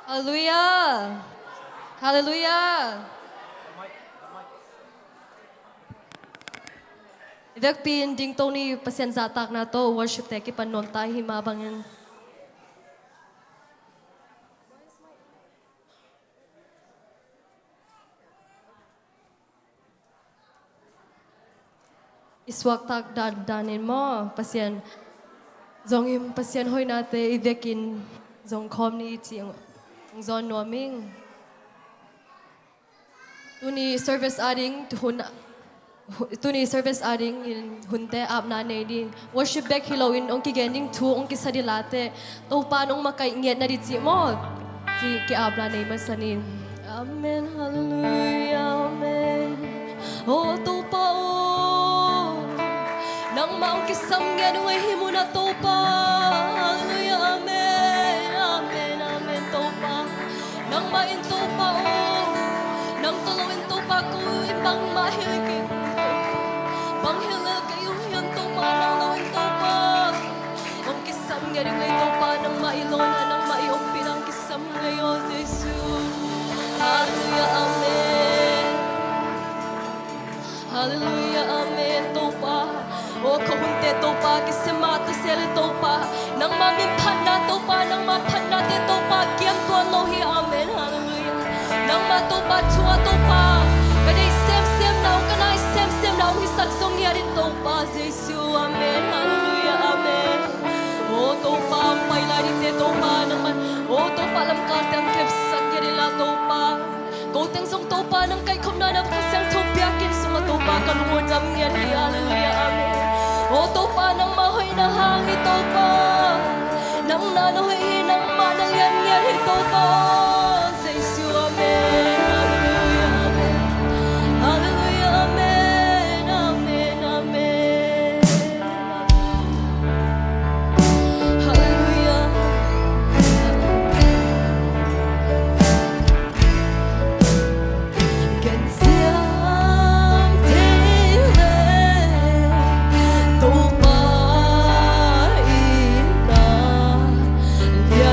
Hallelujah. Hallelujah. Ivek pin ding to ni pasien zatak na to worship te ki panon tayo himabangin. Iswak tak danin mo pasien zong im pasien hoy nate ivekin zong kom ni chiang zon noming. Tuni service adding Tuni service adding in hunte apna di worship back hilowin ong kigending tu ong kisadilate to panong makainget na di mo si ki apna nei masanin. Amen, hallelujah, amen. Oh to pa oh nang maong kisamgen way himo na to pa. Hallelujah, amen, amen, amen to pa. Nang main to pa oh nang tulawin to pa ko ibang mahilig Panghilal kayo yan to pa nang lawin to pa. Ang kisam nga rin ngay to pa nang mailona nang maiong pinang kisam ngayon Jesus. Hallelujah, amen. Hallelujah, amen to pa. O kahunte to pa kisamato sila to pa. Nang mamimpan na to pa nang mapan natin to pa. Kiyang to lohi, amen. Hallelujah. Nang matupa chua to pa. Kanay sem now, kanay sem now, hisagsong niya rin to pa, Jesus, amen, hallelujah, amen. O to pa, ang pailarite to pa naman, o to pa, alam ka, tiyang kepsak niya rin la to pa. Koteng song to pa, nang kay kumnanap ko siyang to piyakin, sunga to pa, kalumodam niya rin, hallelujah, amen. O to pa, nang mahoy na hangin to pa, nang nanoy, nang manalyan niya rin to pa, Jesus, amen. Yeah.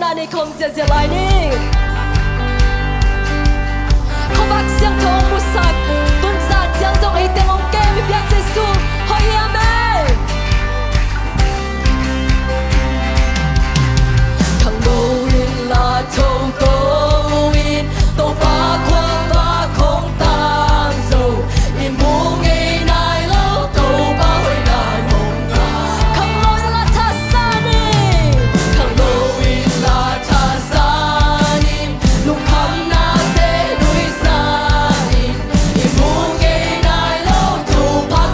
นาในคงจะเจริญนี่เขาบักเสียงทองมุสักตุนซาเจียงจงไอเต็งองเกมิเปียกเจสูฮอยอาเมขังโดวินลาโตโตวินโตปาควงปาคงตางโซอิมูเงนายโลโตปาหอยนายมงลาขังโลลาทัสซานีขังโลวินลาทัสซานีลุงคำนาเตดุยซานีอิมูเงนายโลโตปาค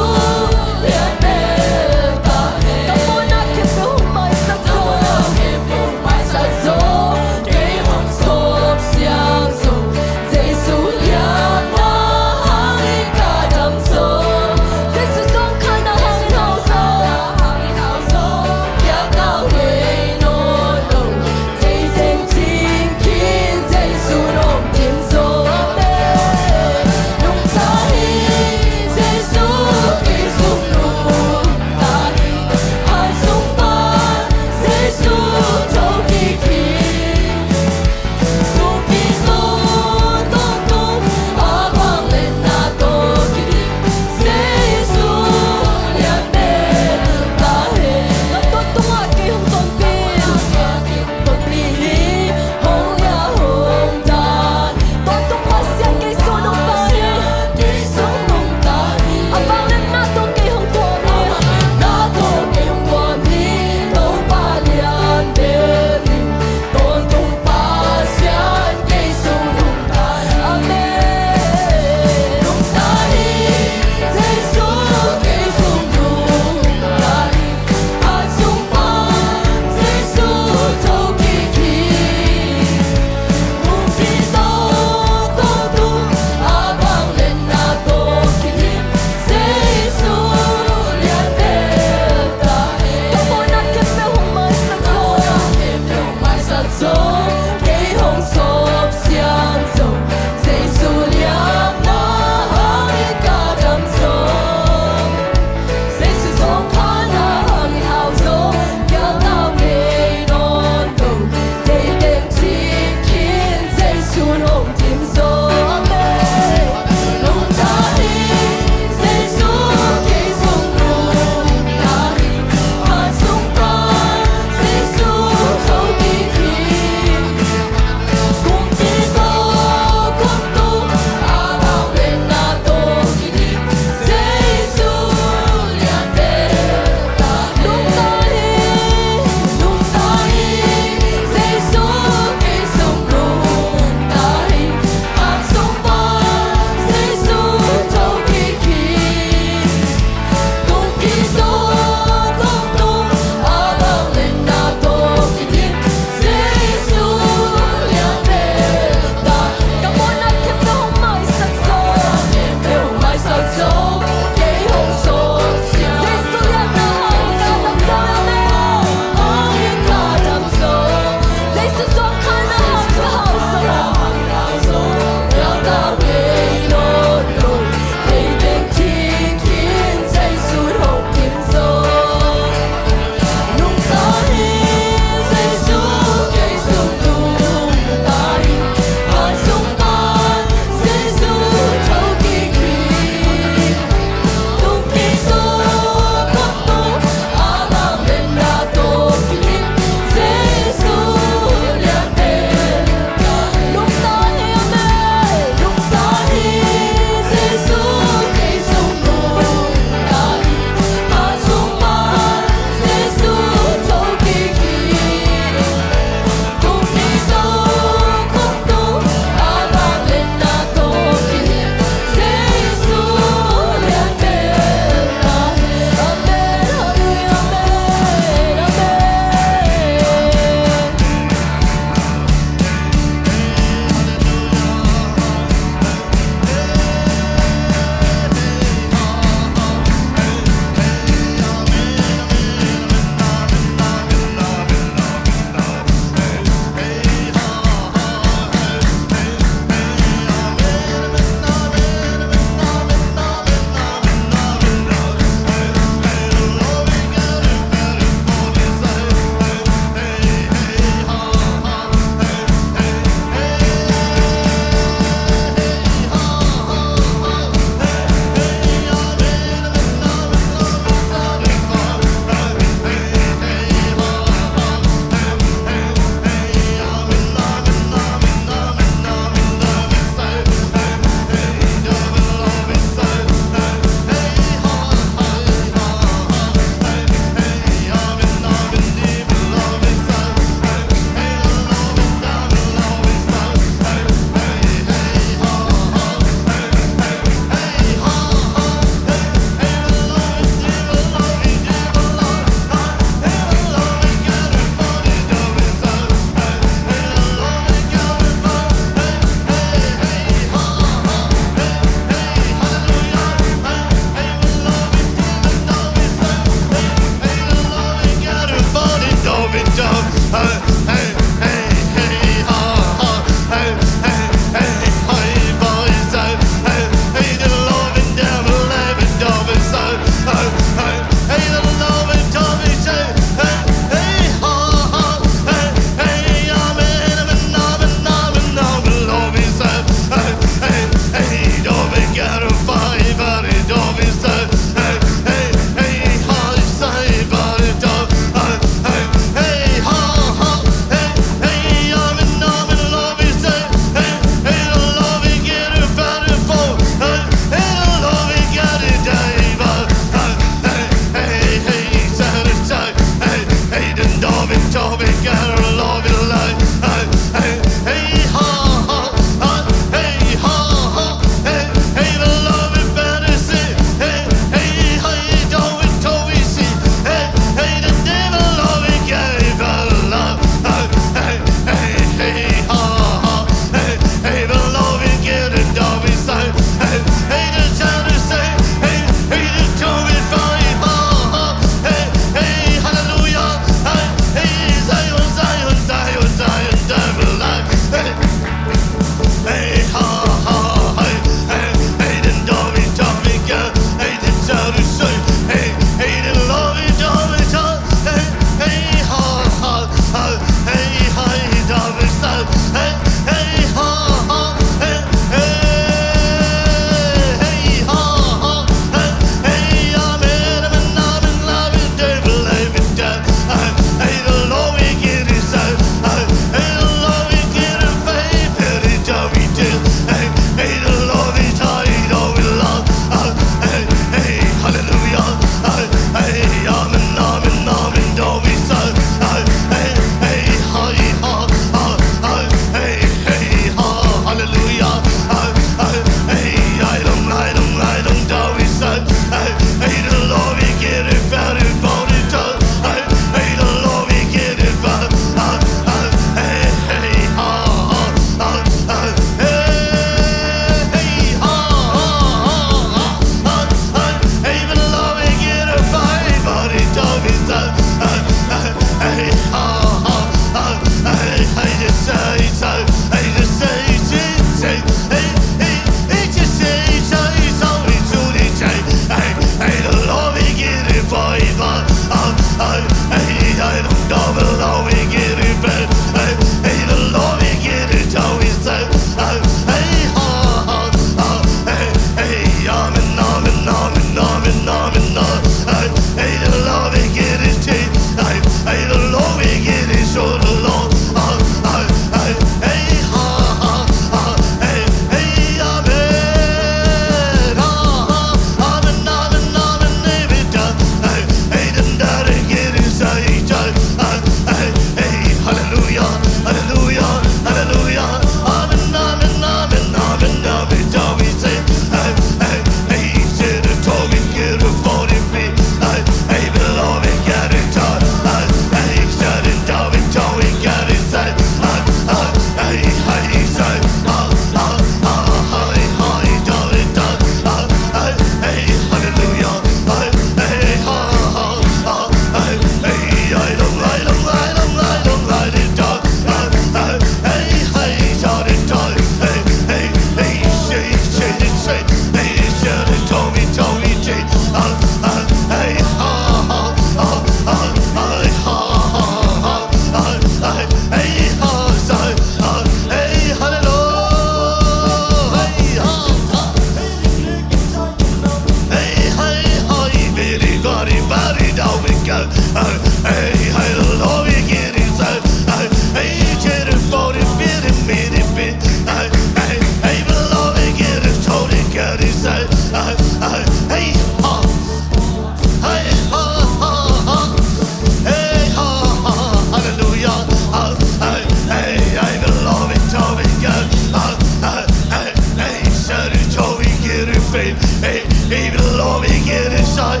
faith. Hey, even the Lord we get inside.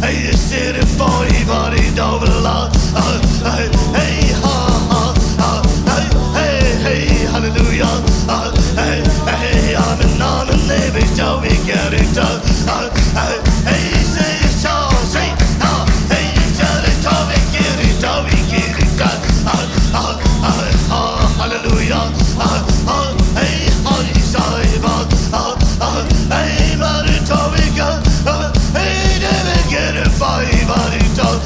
Hey, you sit in 40 body double lot. Hey, ha, ha, ha. Hey, hallelujah. Hey, hey, I'm in on the navy, so we get it done. Hey, say it's Charles, say, hey, you tell it, so we get it done, we get it done. Hallelujah. Hey, honey, sorry, hey, but it's all we got. Hey, never get it, five, but it's all.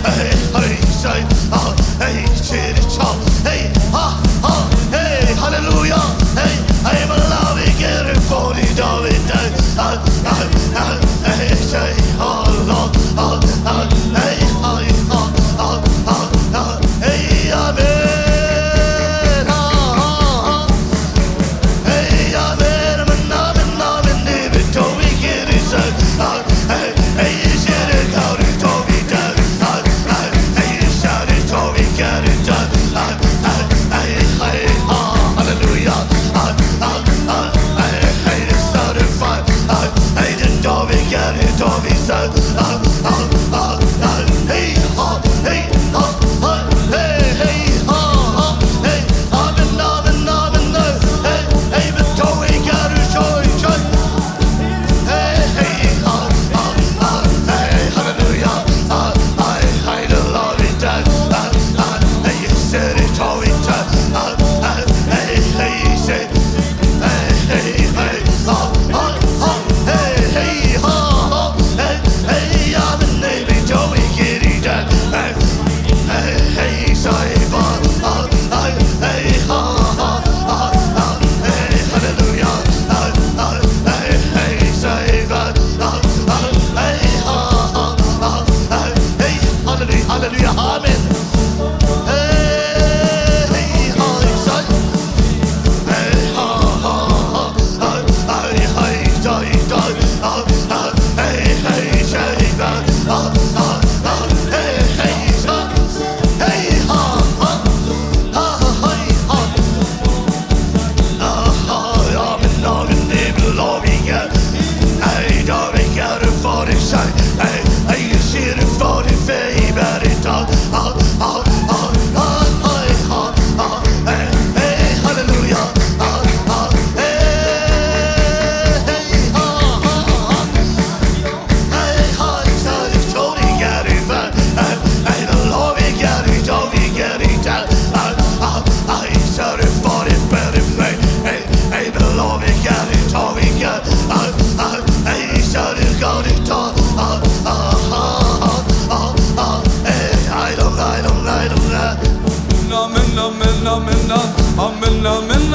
Hey, hey, say, hey, shit, it's all. Hey, hey, hallelujah. Hey, I'm alive, we get it, 40 dollars. Hey, say, oh, Lord, hey, hey, amen.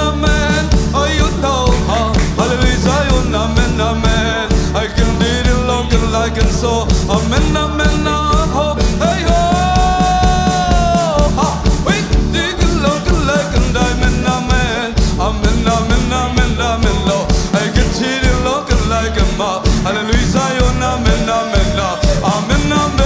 Amen. Oh, you know, hallelujah, amen, amen. I can read it long and like and so. Amen, amen, oh, hey, oh. We dig it long and like and amen, amen. Amen, amen, amen, amen, Lord. I can read it long and like and ma. Hallelujah, amen, amen, amen, amen.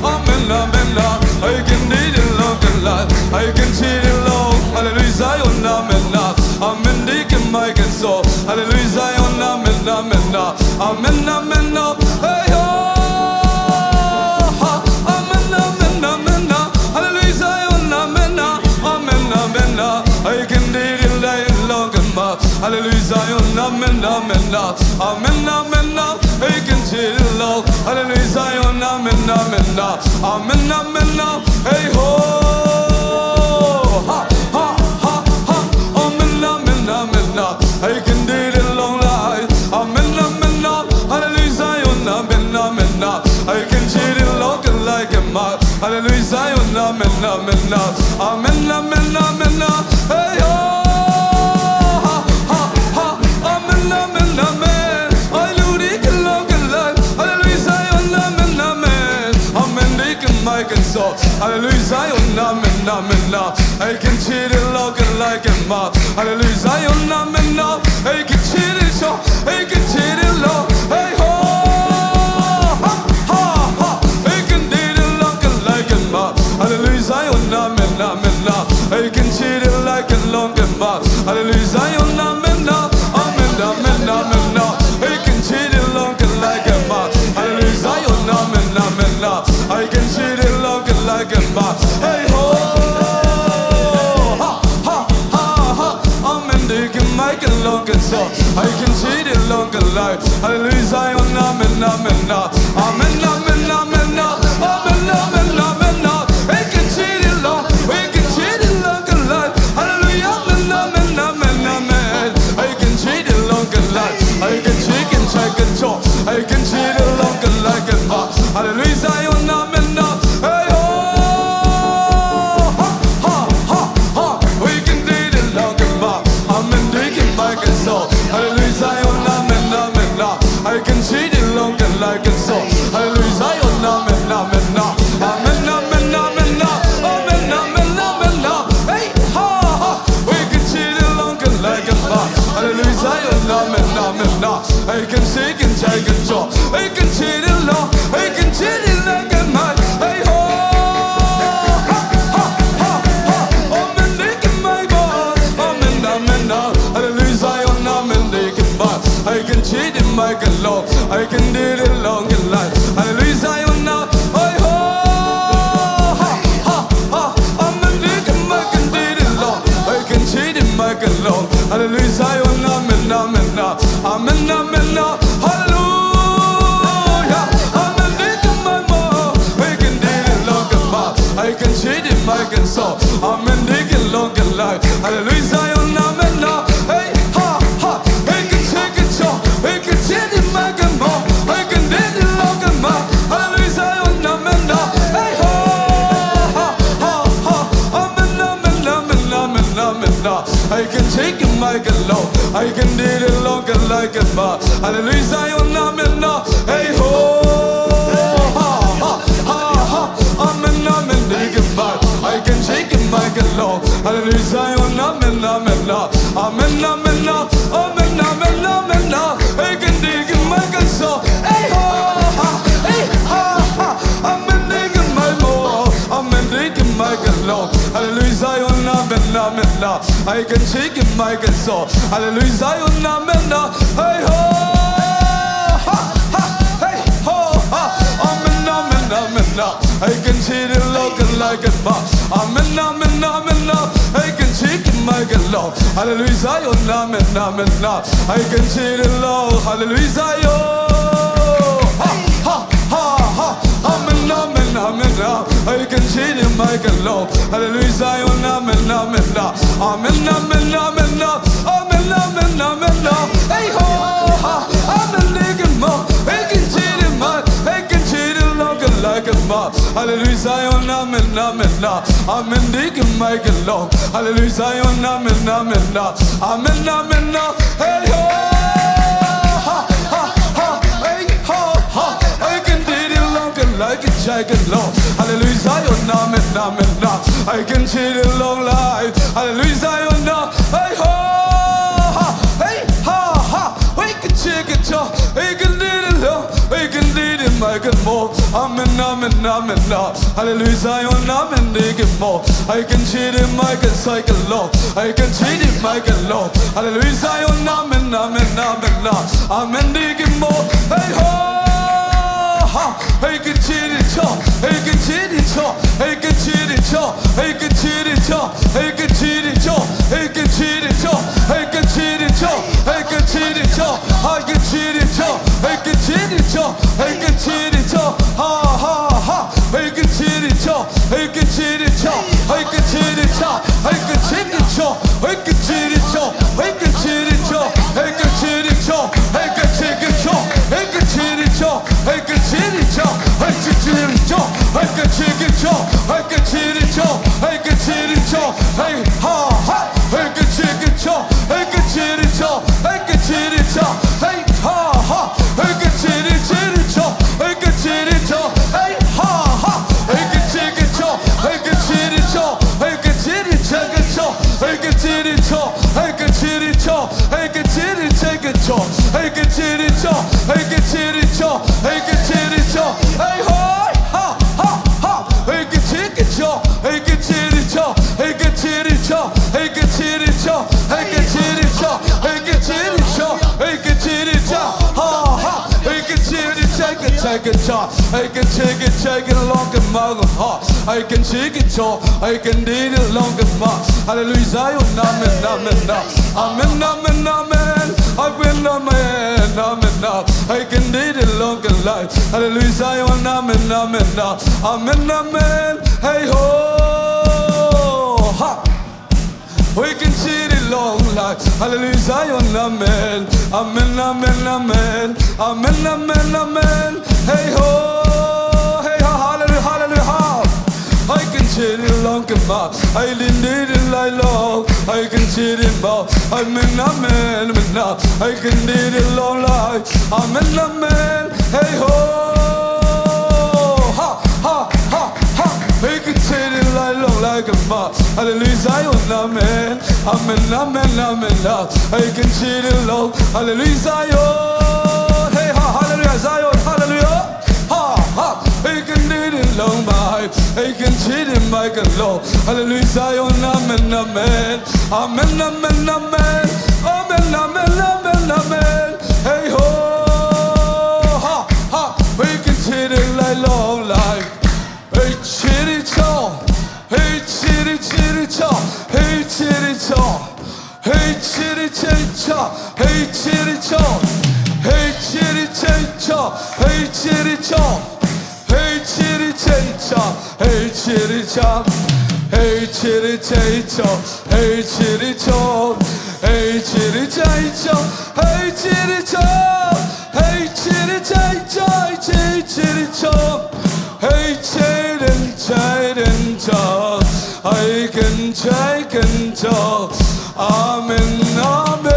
Amen, amen, I can read it long and like. I can see it long, hallelujah, amen, amen, deacon, my can so, hallelujah, amen, amen, amen, amen, hey, oh, amen, amen, amen, hallelujah, amen, amen, amen, I can read it long and much, hallelujah, amen, amen, amen, amen, I can see it long, hallelujah, amen, amen, amen, amen, hey, oh. I can do it a long life. Amen, amen, hallelujah, amen, amen. I can cheat it long and like a mark. Hallelujah, amen, amen, amen, amen, amen. Hey, oh, amen, amen, amen. I do it long and like. Hallelujah, amen, amen. Amen, they can make it so. Hallelujah, amen, amen. I can cheat it long and like a mark. Hallelujah, amen. Hey, can cheat it so, hey, can cheat it low, hey, ho, hey, can do it long and like a map. Hallelujah, amen, amen, hey, can cheat it like a long and map. Hallelujah. long and so I can see the long and life. Hallelujah, Zion, amen, amen, amen, amen, amen, amen, amen, amen. I can see the long, we can see the long and life. Hallelujah, amen, amen, amen, amen. I can see the long and life. I can see and check and talk. I can see the long and like and back. Hallelujah, Zion, amen, hey oh, ha ha ha ha. We can do the long and back. Amen, they can make it so. Hallelujah, Zion, amen, amen, I can see the long and like and so. Hallelujah, Zion, amen, amen, amen, amen, amen, amen, amen, amen, hey ha ha. We can see the long and like and back. Hallelujah, Zion, amen, amen, I can see and take and talk. I can see the long, I can see the long and back. Hey ho, ha ha ha ha. Amen, they can make it. Amen, amen, hallelujah, Zion, amen, they can back. I can see the mic and long, I can do the long and light. Hallelujah, Zion, now, hey ho, ha ha ha. Amen, they can make and do the long. I can see the mic and long. Hallelujah, Zion, amen, amen, amen, amen, hallelujah. Amen, they can make more. I can do the long and back. I can see the mic and so. Amen, they can long and light. Hallelujah, Zion, amen, hey ha ha. I can take it so. I can see the mic and more. I can do the long and back. Hallelujah, Zion, amen, hey ha ha ha ha. Amen, amen, amen, amen, amen. I can take it mic and low. I can do the long and like it back. Hallelujah, Zion, amen, hey ho ha ha ha ha. Amen, amen, they can back. I can shake it mic and low. Hallelujah, Zion, amen, amen, amen, amen, amen, amen, amen. I can dig it mic and so. Hey ho ha, hey ha ha. Amen, they can mic more. Amen, they can mic and low. Hallelujah, Zion, amen, amen, I can shake it mic and so. Hallelujah, Zion, amen, hey ho ha ha, hey ho ha. Amen, amen, amen, I can see the look and like it back. Amen, amen, amen, I can shake it mic and low. Hallelujah, Zion, amen, amen, I can see the low. Hallelujah, Zion, ha ha ha ha. Amen, amen, amen, I can see the mic and low. Hallelujah, Zion, amen, amen, amen, amen, amen, amen, amen, amen, hey ho ha. Amen, they can more. I can see the mic, I can see the long and like it back. Hallelujah, Zion, amen, amen, amen, they can make it long. Hallelujah, Zion, amen, amen, amen, amen, hey ho ha ha ha, hey ho ha. I can do the long and like it shake and low. Hallelujah, Zion, amen, amen, I can see the long life. Hallelujah, Zion, hey ho ha, hey ha ha. We can shake it, y'all. We can do the long, we can do the make it more. Amen, amen, amen, hallelujah, Zion, amen, they get more. I can see the mic and cycle low. I can see the mic and low. Hallelujah, Zion, amen, amen, amen, amen, they get more. Hey ho ha, I can see the top, I can see the top, I can see the top, I can see the top, I can see the top, I can see the top, I can see the top, I can see the top, I can see the top, I can see the top, I can see the top, ha ha ha, I can see the top, I can see the top, I can see the top, I can see the top, I can see the top, I can see the top, I can see the top, I can see the top, I can see the top, I can see the top, I can see the top, I can see the top, I can see the top, I can see the top, hey ha can talk, I can take it along the mother heart. I can take it all, I can do it along the mark. Hallelujah, Zion, amen, amen, amen, amen, amen. I win, amen, amen, I can do it along the life. Hallelujah, Zion, amen, amen, amen, amen. Hey ho, ha. We can see it long life. Hallelujah, Zion, amen, amen, amen, amen, amen, amen, amen. Hey ho, hallelujah, hallelujah. I can see it long enough. I didn't need it like long. I can see it more. Amen, amen, amen. I can need it long life. Amen, amen. Hey ho, ha, ha, ha, ha. We can see it like long like a mark. Hallelujah, Zion, amen, amen, amen, amen. I can see it long. Hallelujah, Zion. Hey ha, hallelujah, Zion, hallelujah. Ha, ha. I can do it long by. I can cheat him like a law. Hallelujah, Zion, amen, amen, amen, amen, amen, amen, amen, amen, amen. Hey ho, ha, ha. We can cheat it like long life. Hey, cheat it all. Hey, cheat it all. Hey, cheat it all. Hey, cheat it all. Hey, cheat it all. Hey, cheat it all. Hey, cheat it all. Hey, chitty chop, hey, chitty chop, hey, chitty chop, hey, chitty chop, hey, chitty chop, hey, chitty chop, hey, chitty chop, hey, chitty chop, hey, chitty chop, I can take and talk, amen, amen,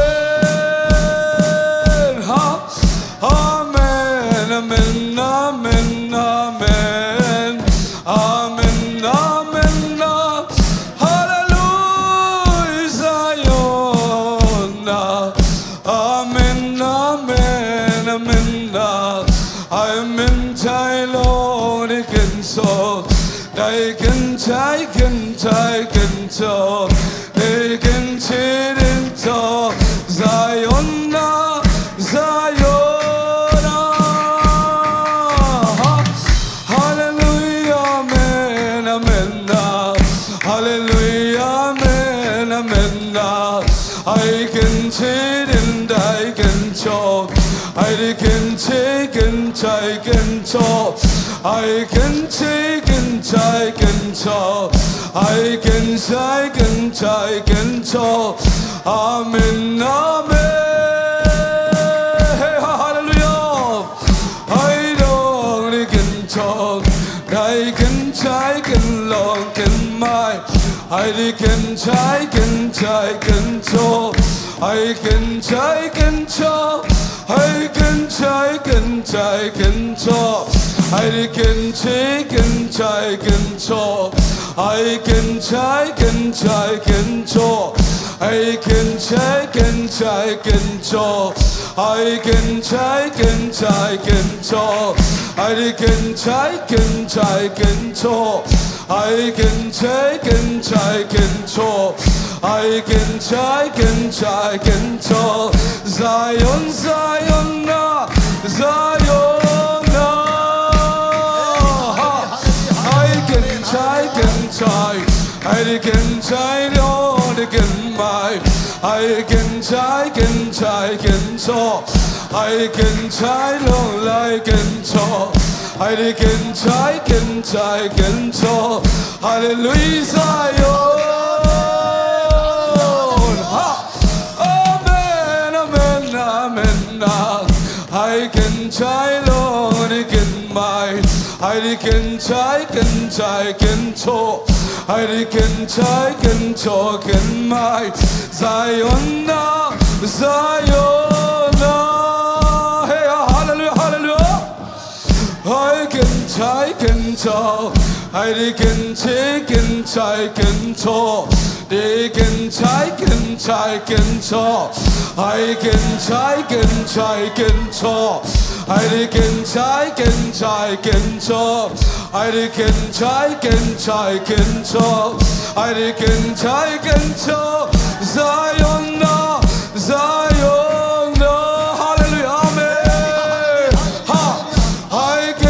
ha, amen, amen, amen, amen, amen, amen, hallelujah, Zion, amen, amen, amen, I'm in Thailand, I can so, I can take and take and talk, they can cheat and talk, Zion, Zion. Hallelujah, amen, amen. I can cheat and I can talk. I can take and take and talk. I can take and take and talk. I can take and take and talk. Amen, amen. Hey, hallelujah. I don't can talk. I can take and long and my. I can take and take and talk. I can take and talk. I can take and take and talk. I can take and take and talk. I can take and take and talk. I can take and take and talk. I can take and take and talk. I can take and take and talk. I can take and take and talk. I can take and take and talk. Zion, Zion, Zion. I can take and take. I can take on again my. I can take and take and talk. I can take long like and talk. I can take and take and talk. Hallelujah, Zion. Amen, amen, amen. I can take long again my. I can take and take and talk. I can take and talk in my Zion, Zion. Hey, hallelujah, hallelujah. I can take and talk. I can take and take and talk. They can take and take and talk. I can take and take and talk. I can take and take and talk. I can take and take and talk. I can take and talk. Zion, Zion, hallelujah, amen. Ha, I can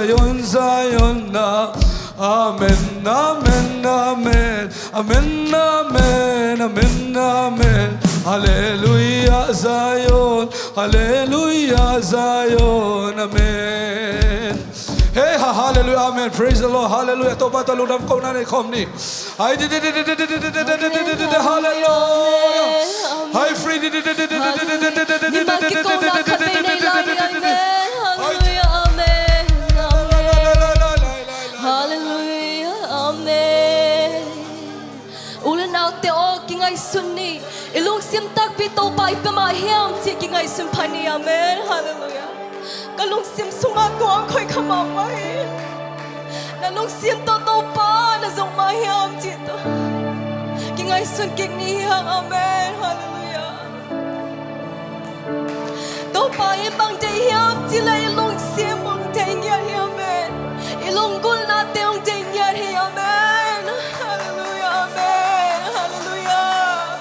Zion, Zion, Amen, Amen, Amen, Amen, Amen, Amen, Amen. Hallelujah, Zion, Hallelujah, Zion, Amen. Hey, hallelujah, amen. Praise the Lord, hallelujah. Toba to ludam ko na ni komni. Ay di hallelujah. Ay free di Hallelujah, amen. Hallelujah, amen. Ulan out te o kingai sunni. Ilung sim tak pito pa ipamahiam ti kingai sumpani, amen. Hallelujah. Kalung sim sunga ko ang ko'y kamamay. Nalung sim to pa na zong mahiam ti to. Kingai sun kinihang, amen. Hallelujah. To pa ibang dayam ti la ilung sim ang dayar, amen. Ilung gul natin ang dayar, amen. Hallelujah, amen. Hallelujah.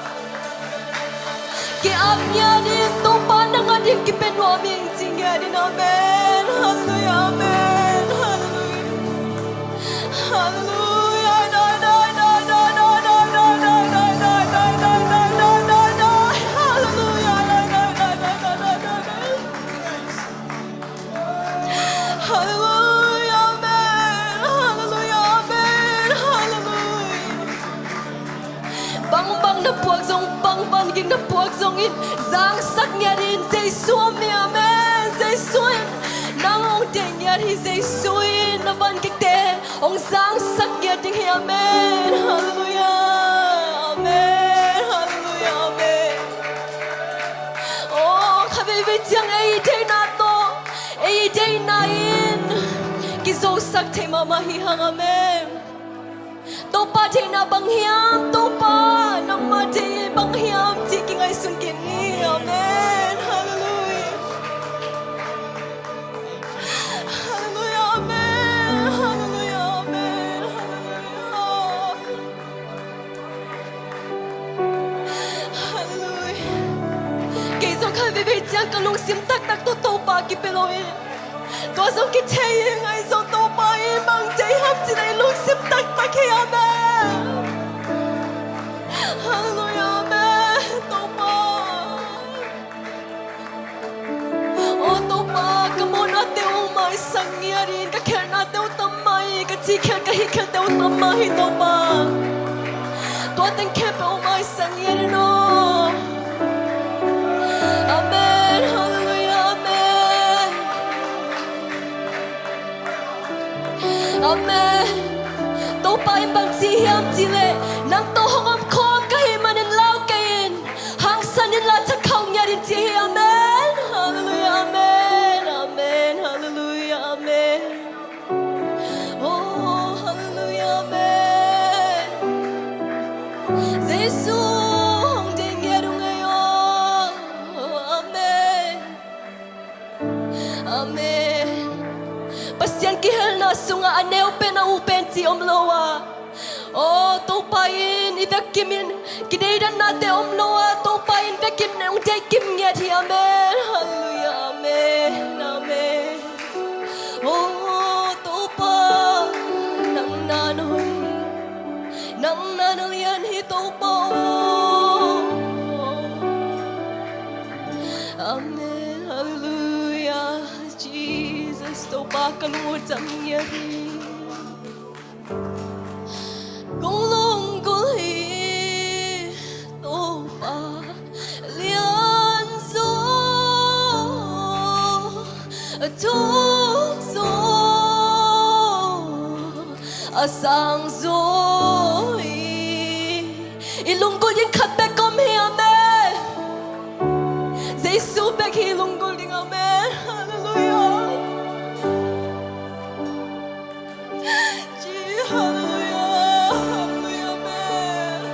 Kiam niya din to pa nang adik kipenwaming tingyarin, amen. Hallelujah, amen. Hallelujah. Hallelujah. Da da da da da da da da da da da da da da da da. Hallelujah. Da da da da da da da da. Hallelujah, amen. Hallelujah, amen. Hallelujah. Bang bang na puwag zong bang bang ging na puwag zong in zang sak niya rin say suami, amen. Say suin nang ong ding niya rin say suin na ban kikte ong zang sak niya ding hi, amen. Hallelujah, amen. Hallelujah, amen. Oh, kabibit yang ay day na to, ay day na in kiso sak tay mamahihang, amen. Topa day na banghiam, topa nang maday banghiam tiking ay sungkini, amen. Hallelujah. Hallelujah, amen. Hallelujah, amen. Hallelujah. Kaysa kabibit yang kalung simtak tak to topa kipiloy. Kosong kitaying ay so topa imang day hap tinay lung simtak tak amen. Hallelujah, amen. Topa. Oh, topa, kamo natin umay sangyarin. Kakir natin utamay. Katikir kahikir natin utamay, topa. Tuwatang kepe umay sangyarin, oh. Amen. Hallelujah, amen. Amen. Topa imbang siham tile nang tohongam kom kahimanin lau kain hangsanin la takau nyarin tihi, amen. Hallelujah, amen. Amen. Hallelujah, amen. Oh, hallelujah, amen. Jesu hong ding yeru ngayon, amen. Amen. Pasyan kihal na sunga aneo pena upen ti omloa. Oh, topain idakimin kidaidan nate omloa. Topain vekim na undekim ngeti, amen. Hallelujah, amen. Amen. Oh, topa nang nanoy yan hi topa. Amen. Hallelujah. Jesus, topa kalumutam niya rin. Kung lungguhi, topa lianzo, tukso, asang zoi, ilunggol yung katbek kami, amen. Jesu bek ilunggol ding, amen. Hallelujah. Hallelujah, hallelujah, amen.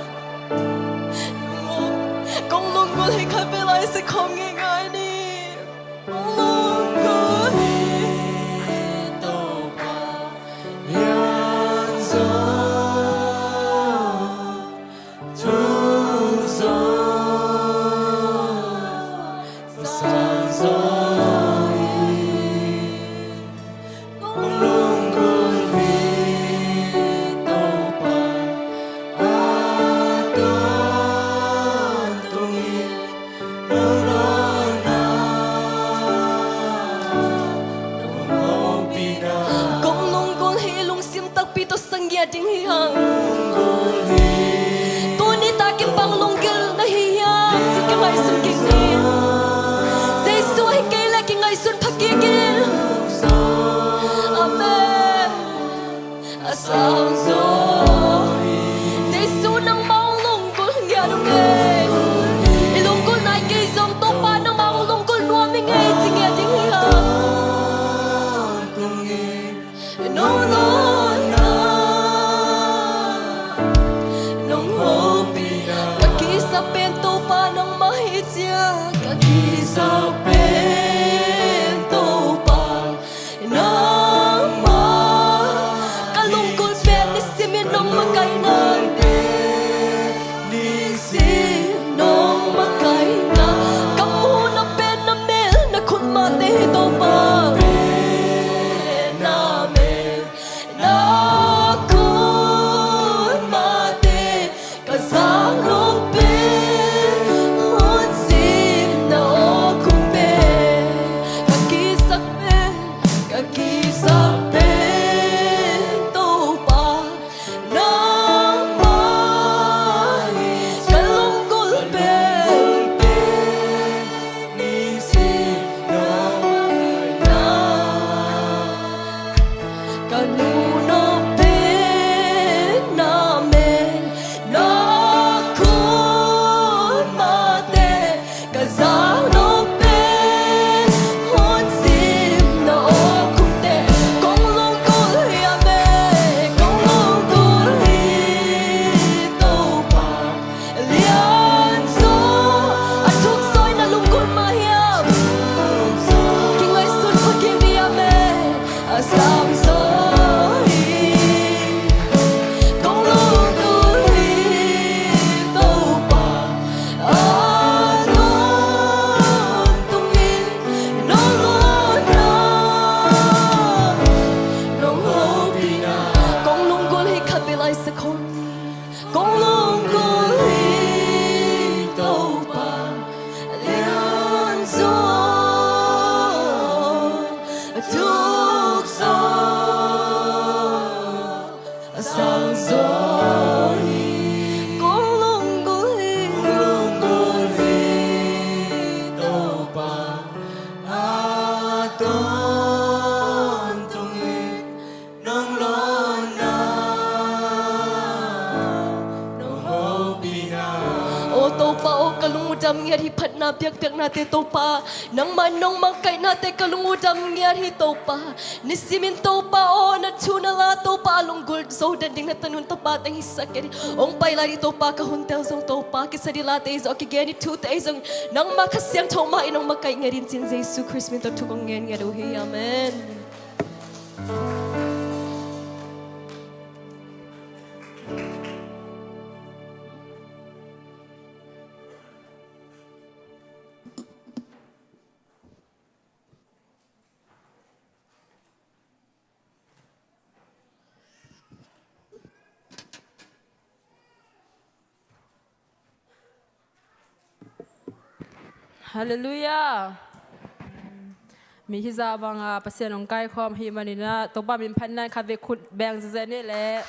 Kung lunggol hi kabilay sa konging ani, lunggol hi topa yanzo, tukso, sanzoi. Kung sang rồi Giêsu nang mau lung cul nghe đông nghe lung cul nai cây dòng tô pa nang mau lung cul nuông mi nghe chỉ nghe tiếng hi ha nong lo na nong ho pi ka ki sa pen tô pa nang ma hi chia ka ki sa pen tô pa nang ma ka lung cul pen ni si mi nong ma kai na ni si nong ma kai na kam hu na pen na mel na khun ma te tô pa Dam nghe hi phat na piak piak na te to pa nang man nong mang kai na te kalungu dam nghe hi to pa ni simin to pa o na chuna la to pa lunggul so dan ding na tanun to pa tang hisakeri ong pai la ri to pa ka hun tel song to pa ki sadi la te zo ki geni tu te song nang ma ka siang thong ma inong ma kai ngerin sin Jesu Christ min to tu kong ngen nge do hi amen. Hallelujah. Mi hiza banga pasien ong kai khom hi manina to ba min phan nan kha ve khut bang ze ne le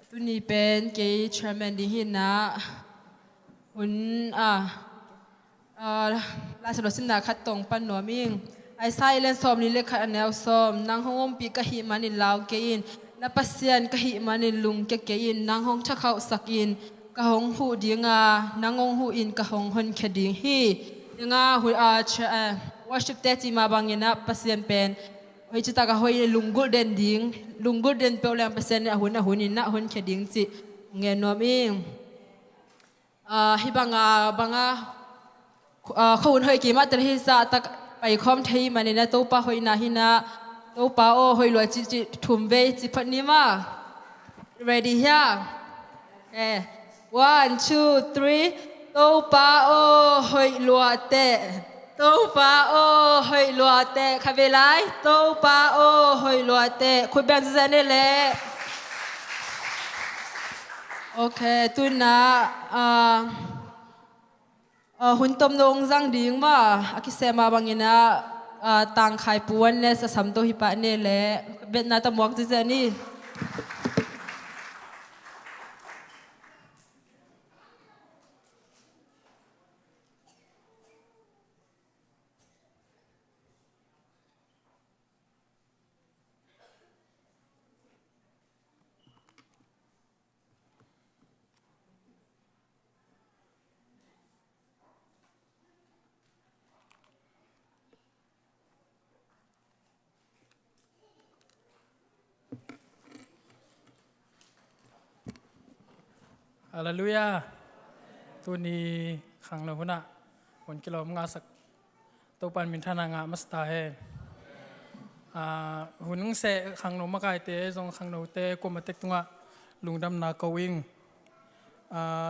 tu ni pen ke chairman di hin na un la selo sin na khat tong pan no ming ai silent som ni le khat anel som nang hongom pi ka hi manin law ke in na pasien ka hi manin lung ke in nang hong cha khau sakin ka hong hu dinga nangong hu in ka hong hon khading hi dinga hu worship te ti ma bangina pasien pen hoi chita ka hoi lungul den ding lungul den pe lang pasien a hun in na hon khading chi nge nom ing hi banga khun hoi ki ma ter hi sa tak pai khom thei manina to pa hoi na hi na to pa o hoi lo chi thum ve chi phat ni ma ready here 1 2 3 to pa o hoi lo te to pa o hoi lo te kha ve lai to pa o hoi lo te khoi ban za ne le okay tu na hun tom nong zang ding ma akisema bangina tang khai puan ne sa sam to hi pa ne le bet na ta mok ji ni ฮาเลลูยาตัวนี้ขังเราหัวหน้าคนกิโลมงาสักตัวปันมินทานางามัสตาเฮหุ่นงเสขังเรามาไกเตะจงขังเราเตะกมาเต็กตัวลุงดำนาเกวิง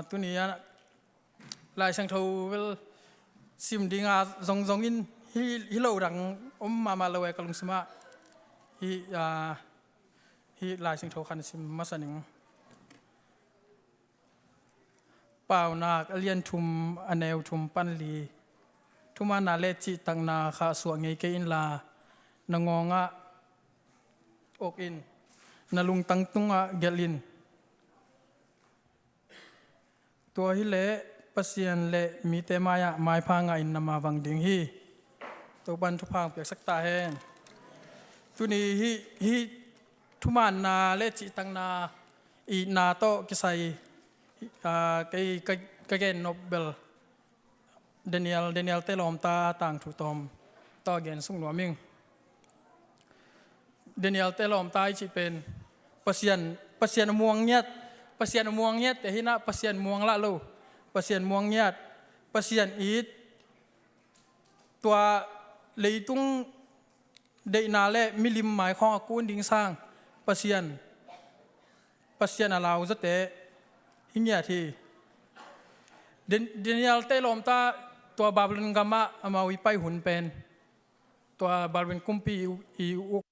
ตัวนี้ลายช่างเทาเวลซิมดีงาจงอินฮิโลดังมาเลวกับลุงสมาฮิลายช่างเทาคันซิมมาสนิงเปล่านาเลียนทุมอเนวทุมปันลีทุมานาเลจิตังนาขาสวงไงเกอินลานงงะอกอินนาลุงตังตุงะเกลินตัวฮิเลปัสยันเลมีเตมายะไม้พางอินนามาวังดิงฮีตัวบันทุพางเปียกสักตาเฮนตัวนี้ฮีทุมานาเลจิตังนาอีนาโตกิไซกเกนโนเบลเดนิเอลเตลอมตาต่างถูตอมต่อเกนสุงหนัวมิงเดนิเอลเตลอมตาจีเป็นปัสยันม่วงเงียดแต่ที่น่ะปัสยันม่วงละลูปัสยันม่วงเงียดปัสยันอีดตัวเลยตุ้งเดนาเลมิลิมหมายของอากูนดิ้งสร้างปัสยันอาลาวจะเตะหิ้งยาทีเดนิเอลเตลอมตาตัวบาบลินกามาอามาวิไปหุ่นเป็นตัวบาบลินกุมปีอีอุก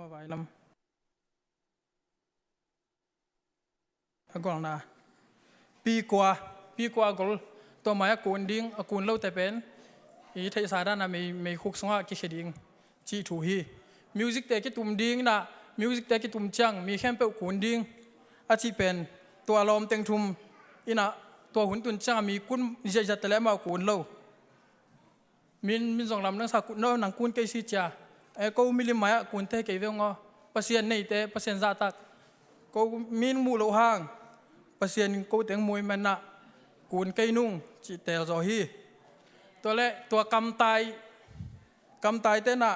มาไว้ลำก่อนนะปีกว่าก็ตัวหมายกูนดิ้งกูนเล่าแต่เป็นอีไทยสาดานะไม่คุกสงะกิเขดิ้งจีถูฮีมิวสิกแต่กิตุมดิ้งนะมิวสิกแต่กิตุมจังมีแค่เปกูนดิ้งอาชีเป็นตัวลมเต็งทุมอีน่ะตัวหุ่นตุนจังมีกุนจะจัดแต่แล้วมากูนเล่ามินสองลำนักสักกุนเล่าหนังกุนเกยสิจ้าก็มิลิมายกุนเทเกวิงอ่ะปัสยันในเตปัสยันจัตักก็มินมูโลหางปัสยันก็เต็งมวยมันน่ะกุนเกยนุ่งจิตเตลจอฮีตัวเล่ตัวกำตายเต้น่ะ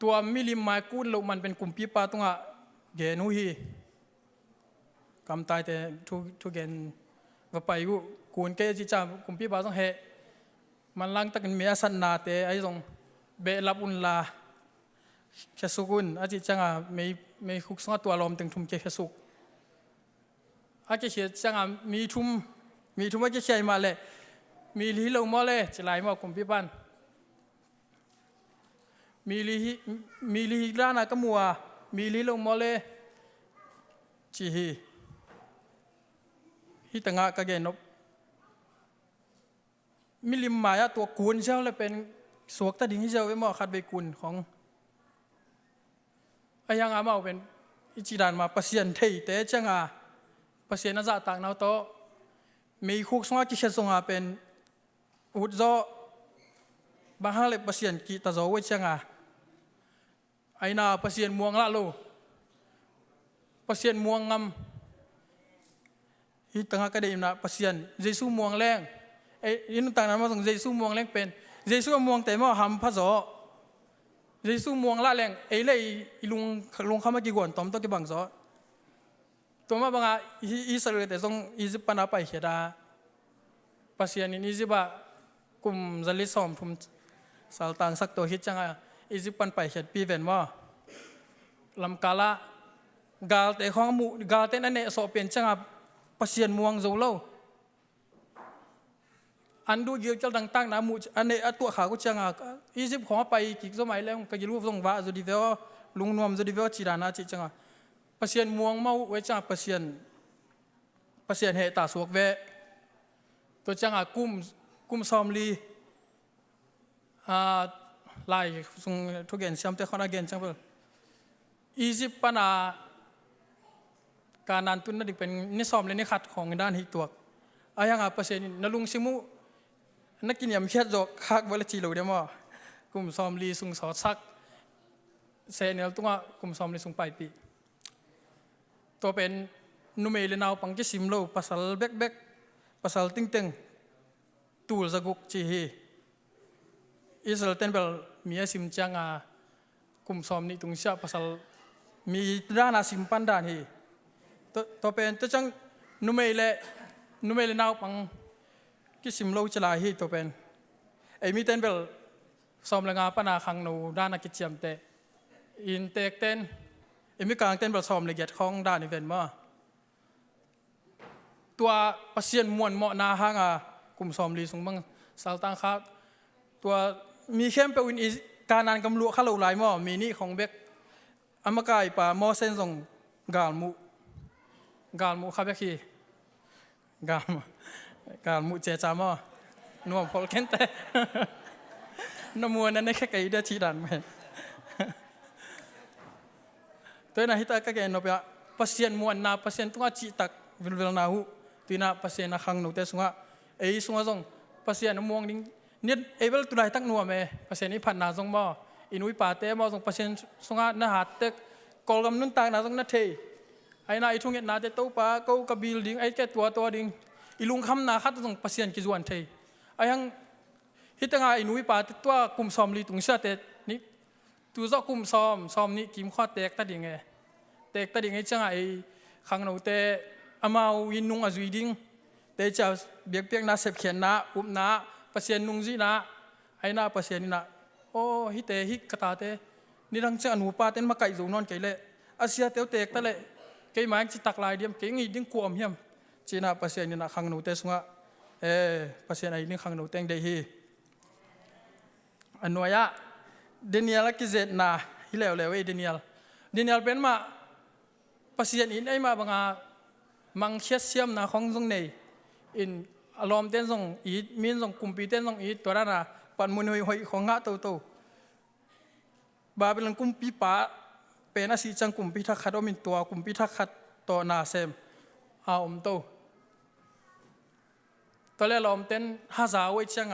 ตัวมิลิมายกุนโลมันเป็นกลุ่มปีปาตรงอ่ะเกนุฮีกำตายแต่ทุกเกนว่าไปอยู่กุนเกยจิจ่ากลุ่มปีปาต้องเฮมันลังตะกันเมียสันนาเตไอ้ตรงเบลับอุนลาแค่สุกุนอาจิจังอ่ะไม่คุกสงตัวลมถึงทุ่มแค่สุกอาจิเขียจังอ่ะมีทุ่มอาจิเขียมาเลยมีลีลงมาเลยจะไหลมาคุมพี่ปันมีลีร้านก็มัวมีลีลงมาเลยจีฮีที่ต่างก็เกนบมิลิมมายะตัวกูนเจ้าเลยเป็นสวกตะดิ่งที่เจ้าไว้หม้อคัดใบกุนของไอ้ยังอามาเป็นอิจิดานมาปัสยันเทยเตจังอาปัสยันน่าจะต่างนาโตมีคุกสงฆ์กิเชสงอาเป็นอุดโจบางฮาเลปัสยันกิตาโจไว้จังอาไอ้นาปัสยันม่วงละลูปัสยันม่วงงำฮิตังหากระเดียมนะปัสยันเยซูม่วงแรงไอ้ยินต่างนั้นมาส่งเยซูม่วงแรงเป็นเยซูม่วงแต่มาหำพระโสเยซูม่วงละแรงไอ้เลยลุงเข้ามากี่กวนตอมต้องกี่บังโส ตัว ตัวมาบางอิสราเอลแต่ทรงอียิปต์ปนาไปเขียดาปัสยานินอียิปต์กลุ่มจลิสอมทุมสาลตังสักตัวฮิตจังอียิปต์ปันไปเขียดปีเวนว่าลำกาละกาลแต่ของมูกาลแต่นั่นเนี่ยสอบเปลี่ยนจังปัสยานม่วงโจโลอันดูเยอะจังต่างๆนะมูอันเนี่ยตัวขากุจังอียิปต์ของไปกี่สมัยแล้วก็จะรู้ทรงว่าจุดเดียวลุงนวมจุดเดียวจีรานาจิจังปัสยานม่วงเมาไว้จังปัสยานเหตุตาสวกเวตัวจังกุมซอมลีลายทรงทุกอย่างซ้ำแต่คนละเกณฑ์จังเปล่าอียิปต์ปนาการนันตุนนั่นเป็นนิสอมเลยนิขัดของด้านหิตัวอายังปัสยานนลุงซิมุนักกินยำเขียดจอกคักวลจีโลเดียมั้งกุมซอมลีสุงสอดซักเซเนลตัวกุมซอมลีสุงไปปีตัวเป็นนุเมลนาวปังกิสิมโลภาษาเบกภาษาติงติงตูลสกุกจีฮีอิสราเอลเต็นเบลมีสิมจังกุมซอมนี่ตุงเสียภาษามีด้านสิมปันด้านฮีตัวเป็นตัวจังนุเมลนาวปังกิสิมโลจลาฮีตัวเป็นไอมีเต็นเบลซอมละงาปนาคังนูด้านนักกิจยมเตอินเตกเต็นไอมีกลางเต็นเบลซอมละเอียดของด้านนี้เป็นว่าตัวปัสยานมวนเหมาะนาหางกลุ่มซอมลีสงบังสาวต่างครับตัวมีเข้มไปวินการนานกำลัวข้าเหลาไหลมั่มีนี่ของเบกอเมริกาป่ามอเซนส่งกาลมุครับเบกคีกาลมุเจจามอนวมพอลเคนแต่นมัวนั่นแค่ไก่เดียชีดันไหมตัวนั้นฮิตาก็แกนอเปียปัสยานมวนนาปัสยานตัวจีตักวิลนาหูตีน่าปัสยานขังหนูแต่สุงะสุงะส่งปัสยานมวงดิ้งเนี่ยเวลตุลายตักนัวเมปัสยานนี้ผ่านนาส่งบ่อินุยป่าเต้บ่ส่งปัสยานสุงะนาหัดเตกกอลกำนุ่นต่างนาส่งนาเทไอ้นาทุ่งเงินนาเตโตป่าก็กบิลดิ้งไอ้แก่ตัวดิ้งอิลุงคำนาคัดส่งปัสยานกิจวันเทไอ้ยังฮิตงาอินุยป่าตัวกลุ่มซอมลีตุงเสียเตนี่ตัวจอกลุ่มซอมนี่กิมข้อแตกตัดยังไงแตกตัดยังไงจังไอ้ขังหนูเตอามาวินนุงอาจุยดิ้งแต่จะเบียกเปียกนาเสพเขียนนาอุบนาปัสยานนุงจีนาไอ้นาปัสยานนี่นะโอ้ฮิเตฮิกตาเตนี่รังเจ้าหนูป้าเต้นมาไก่จูนอนไก่เละอาเซียเตียวเตกตะเละไก่ไม้จิตักลายเดียมไก่งี้ดิ้งกวมเหี้ยมจีนาปัสยานนี่นะขังหนูเตสุงะปัสยานไอ้นี่ขังหนูเตงเดฮีอันนัวยะเดนิเอลกิเจตนาฮิเลวเลวเดนิเอลเป็นมาปัสยานอินไอ้มาบังมังเชียเซียมนะของทรงในอินอารมณ์เต้นทรงอีดมีนทรงกุมปีเต้นทรงอีดตัวนั้นปันมุนหอยของงะโตบาเป็นกุมปีป้าเป็นอาศิจังกุมปีทักขัดมินตัวกุมปีทักขัดตัวนาเซมโตตัวแรกอารมณ์เต้นฮาซาไว้เชียง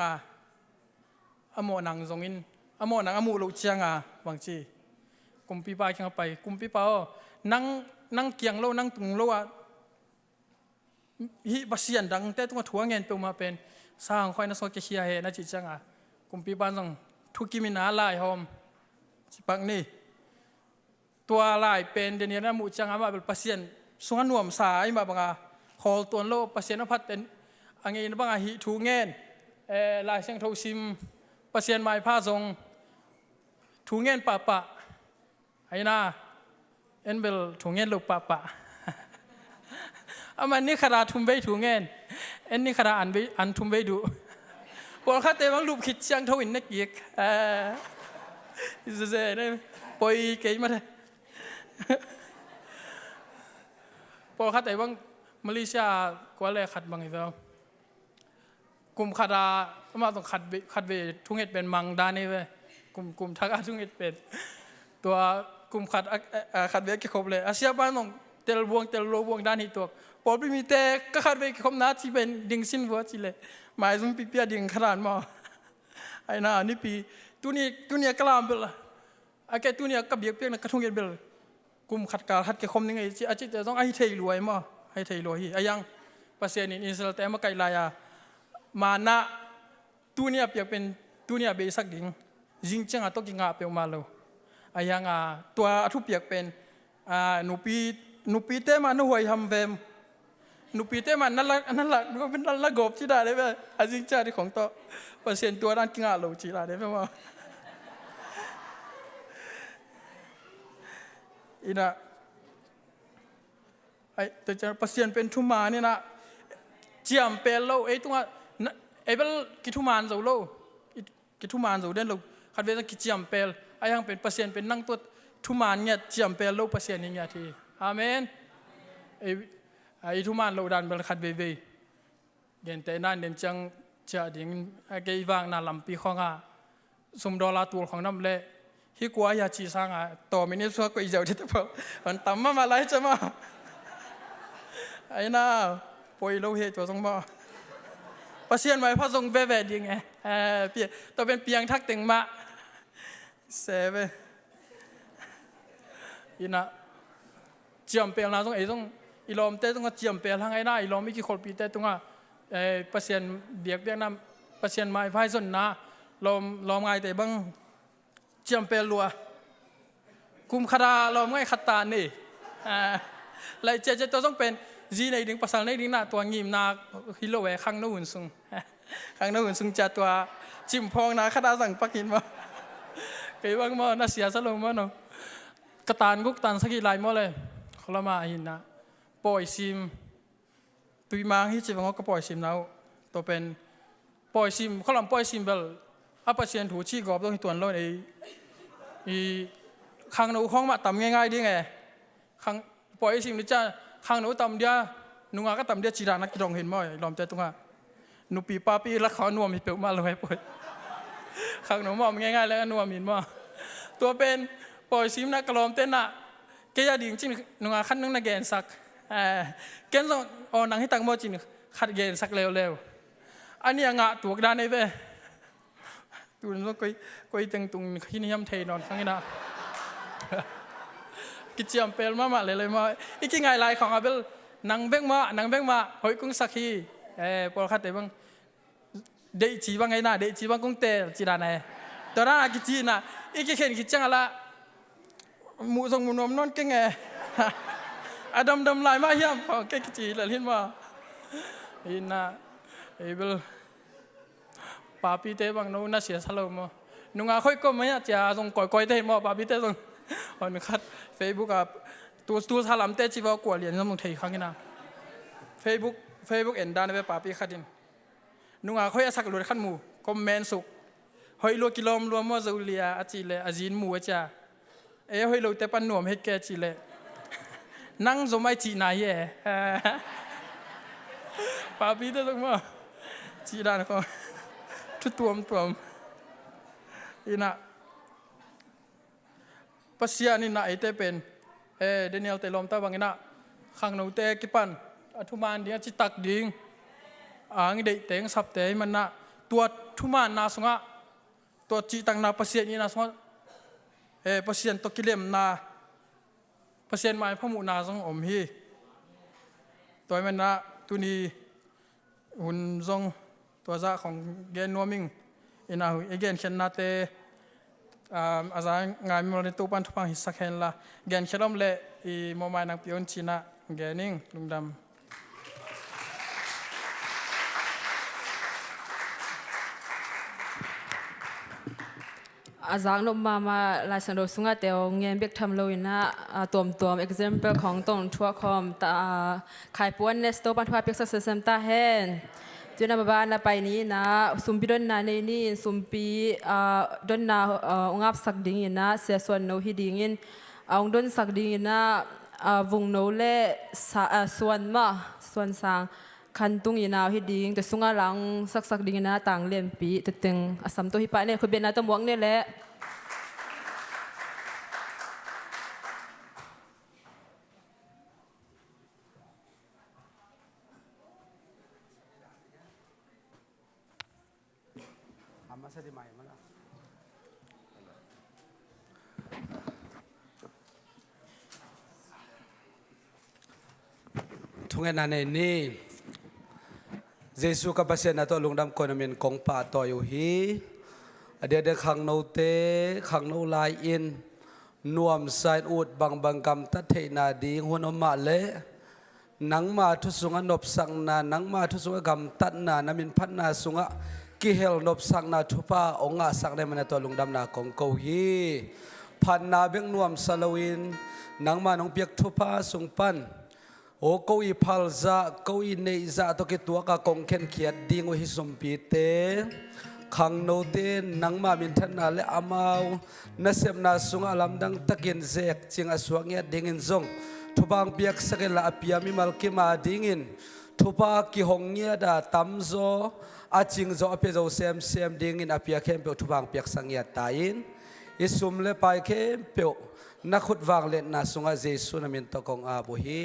อโมนังทรงอินอโมนังอมูลุเชียงบางทีกุมปีป้าเชียงไปกุมปีป้านั่งเกียงโลนั่งตุงโลฮิปัสยานดังแต่ตัวถั่วเงินเปิลมาเป็นสร้างควายนักสกีเชียเฮนัจิจังกุมปีบ้านส่งทุกิมินาลายหอมสิปังนี่ตัวลายเป็นเดนิยนามุจังมาเป็นปัสยานส่วนหน่วมสายมาบังคอลตัวโลปัสยานพัดเป็นอันนี้บังฮิถูเงินลายเชียงทซิมปัสยานไม้ผ้าทรงถูเงินปะไอ้น่าเอ็นเบลถูเงินลูกปะอามันนี่ขนาดทุ่มไปถูเงินเอ็นนี่ขนาดอันทุ่มไปดูบอกข้าแต่ว่าลูกคิดเชียงทวินนักเกียกเจ๊เนี่ยปล่อยเก๋มาเลยบอกข้าแต่ว่ามาเลเซียกว่าเลยขัดบางอีกแล้วกลุ่มขัดมาต้องขัดเวทุ่งเห็ดเป็นมังดานี่เว้ยกลุ่มทักอาทุ่งเห็ดเป็นตัวกลุ่มขัดเวกี่ครบเลยอาเซียบ้านต้องเตลโลบวงด้านนี้ตัวพอไปมีแต่ก็ขัดเวกี่ครบนะที่เป็นดิ่งสิ้นวัวจีเลยหมายถึงปีเปียดิ่งขนาดมาไอ้น่านี่ปีตัวนี้กล้ามเบลไอ้แกตัวนี้กับเบียกเปียกนะกระทุ่งเห็ดเบลกลุ่มขัดการขัดเกี่ยวกับยังไงอาจจะต้องไอ้เทยรวยมาไอ้เทยรวยไอ้ยังภาษาในอิสราเอลแต่มาไกลลายมานะตัวนี้เปียกเป็นตัวนี้เบสักดิ่งจริงจังต้องกินงาเปียกมาเลยไอ้ยังตัวทุบเปียกเป็นหนูปี นูปีเต้มันหวยทำเวมนูปีเต้มันนั่นละก็เป็นนั่นละกบที่ได้ไหมอาจริงใจที่ของต่อเปอร์เซ็นต์ตัวด้านกิงอาโลจีได้ไหมว่าอีน่ะไอ้แต่จะเปอร์เซ็นต์เป็นทุมาเนี่ยนะเจียมเป็นเราไอ้ตัวไอ้เป็นกิทุมานเรากิทุมานเราเด่นเราคันเวลากิเจียมเป็นไอ้ยังเป็นเปอร์เซ็นต์เป็นนั่งตัวทุมานเนี่ยเจียมเป็นเราเปอร์เซ็นต์เนี่ยทีอาเมนไอ้ทุมานเราดันเป็นคันเวเเดินแต่นั่นเดินจังจะดิ่งไอ้เกี่ยวกับนาลำปีของสมดอลลาตัวของน้ำเละฮิกว่าอยากจีสังต่อมินิสัวก็อีเจ้าที่ตะเปาอันตั้มมาไล่จะมาไอ้น่าปอยเราเหตุตัวสงบ่ประเสียนไว้พระทรงเวดีไงเปียตัวเป็นเปียงทักตึงมาเสวอีน่ะเจียมเปียงเราต้องไอ้ต้องอีลอมเต้ต้องเจียมเปียงทางไอ้น่าอีลอมไม่กี่คนปีเต้ต้องประเสียนเบียกน้ำประเสียนไม้พายส่วนนะลมไงแต่บังเจียมเปียลัวคุมคาราลมไงขัดตานี่ไล่เจตัวต้องเป็นจีในดึงภาษาในดึงหน้าตัวงิมนาฮิโลเวข้างนู้นซุงข้างนู้นซุงจะตัวจิ้มพองนาคาราสั่งปักหินมาเกี่ยงมาน่าเสียสลงมาเนาะกระตานกุกตันสกีลายมาเลยเขาละมาหินนะปล่อยซิมตุยมังฮิจิบังก็ปล่อยซิมแล้วตัวเป็นปล่อยซิมเขาลำปล่อยซิมเบลอาปเชียนถูชีกอบต้องตัวเราไอ้ข้างนู้นห้องมาต่ำง่ายๆดิไงข้างปล่อยซิมนี่จ้าข้างนู้นต่ำเดียนุ่งก็ต่ำเดียจีรานักกีฬาเห็นมั้ยลอมใจตรงอ่ะนุปีป้าปีแล้วเขาหนัวมีเปลือกมาเลยปล่อยข้างนู้นมองง่ายๆแล้วหนัวมีมั้ยตัวเป็นปล่อยซิมนักกลอมเต้นอ่ะเกียร์ดิ่งจริงนุ่งขั้นนึงนักเกณฑ์สักเกณฑ์ต้องเอาหนังให้ตั้งมั่วจริงขัดเกณฑ์สักเร็วๆอันนี้งะตัวกระดานในเว้ตูนก็คุยตึงตุงขี้นิยมเทนอนข้างนี้นะกิจเจียมเปลมาเลยมาอีกไงลายของอาเบลนังเบงมาหอยกุ้งสักทีพอคัดแต่บังเดจีบังไงนะเดจีบังกุ้งเตะจีดานตอนนั้นกิจจีน่ะอีกเห็นกิจจังอะไรหมูทรงหมูนมนอนเก่งไงดำลายมาเยี่ยมพอแกกิจจีเลยเห็นว่าอินนะเอเบลปาปีเตบังนู้นน่าเสียสลมนุ่งอาค่อยก็ไม่อยากจะส่งก่อยเตะมาปาปีเตส่งอันนี้คัดเฟซบุ๊กกับตัวสลัมเตจิว่ากว่าเรียนสมุนไพรครั้งนี้นะเฟซบุ๊กเอ็นด้านไปปาปีคัดดินนุ่งอาค่อยสักหลุดขั้นหมู่คอมเมนต์สุกเฮ้ยลูกกิโลมรวมว่าจูเลียอาจิเลอาจินหมู่จ้าเฮ้ยลูกเตปันหน่วมให้แกจิเลนั่งสมัยจีนายปาปีเตส่งมาจีด้านก็ทุกตัวอีน่ะปัสยานี่น่ะไอเตเป็นเดนิเอลเตลอมตาบังอิน่ะข้างนู้นเตกิปันทุมานเดียจิตักดิ่งเดเตงสับเตมันน่ะตัวทุมานนาสงะตัวจิตังนาปัสยานี่นาสงะปัสยาตกิเลมนาปัสยาหมายพระมุนาสงอมฮีตัวมันน่ะตุนีหุ่นทรงตัวจ่าของเกนนัวมิงอินาหุเกนเชนนาเตอาจารย์งานมีตัวปันทุพังหิสักเห็นละเกนเชลอมเล่อีโมมายนักพิอนชีนะเกนิงลุงดำอาจารย์นมาลายสันโดสุงาเตียวเงียนเบกทำเลยนะตัว example ของตรงทัวคอมตาขายปวนเนสโตปันทุพังเปียกสักเซมตาเฮนจนบ้านนาไปนี้นะสุมปีดนนาในนี้สุมปีดนนาองอับสักดิ่งนะเสียส่วนโนฮิดิ่งองดนสักดิ่งนะวงโนเล่ส่วนสางคันตุงยินาฮิดิ่งแต่สุงาหลังสักดิ่งนะต่างเลี้ยมปีแต่ตึงอสัมตัวฮิปะเนี่ยคือเป็นนาตะมวงเนี่ยแหละทุกงานในนี้เยซูกับพระเจ้าตัวลุงดำคนนั้นกองป่าต่ออยู่ฮีเดี๋ยวขังโนเตขังโนลายอิน นวมสายอุดบังบังกำตัดเทนาดีหัวนมาเละนังมาทุสุงนบสังนานังมาทุสุงกำตัดนานามินพันนาสุงกิเฮลนบสังนาทุปาองอาสักในมันตัวลุงดำนาของเกาฮีพันนาเบงนวมสลวินนังมาน้องเปียกทุปาสุงปันโอเกาอีพัลซาเกาอีเนซาตกิตัวกะกงเข็นเขียดดิ่งวิสมปีเตขังโนเตนนังมามินทันนาเลอามาวนัเซมนาสุงอลำดังตะกินเซกจิงอสวงเงียดิ่งินซงทุบางเปียกสกลาอพิยามิมัลกิมาดิ่งินทุบากิหงเงียดาตัมโซอาจิงโซอเปโซเซมเซมดิ่งินอพิยาเข้มเปียวทุบางเปียกสังเงียตายินอิสุมเลไปเข้มเปียวนักขุดวางเล่นนาสุงอาเจสุนามินตะกงอาบุฮี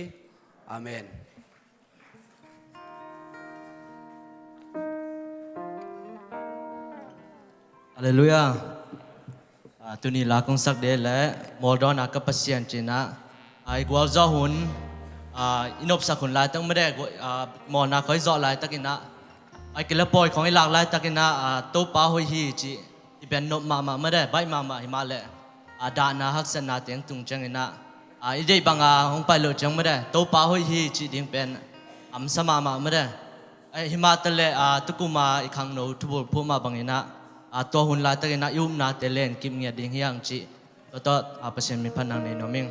อาเมนฮาเลลูยาตุนีลากงสักเดลและโมดอนากับปัสยันจีนะไอ้กวาลจอหุนอินบสักคนลายตั้งไม่ได้หมอนาคอยจอลายตะกินะไอ้กิเลปอยของไอ้หลากลายตะกินะโตป้าหอยฮีจีที่เป็นนบมาไม่ได้ใบมาหิมาเลดานาฮักษณะเตียงตุงจังกินะไอ้เด็กบางของไปเลยจังไม่ได้โตป้าหอยฮีจีดิ้งเป็นสมาไม่ได้ไอ้หิมาตะเลตุกุมาอีกครั้งโนทุบพูมาบางกินะตัวหุ่นลายตะกินะยุมนาเตเลนกิมเงียดิ่งยังจีตัวเปอร์เซ็นต์มีพันนังในน้องมิง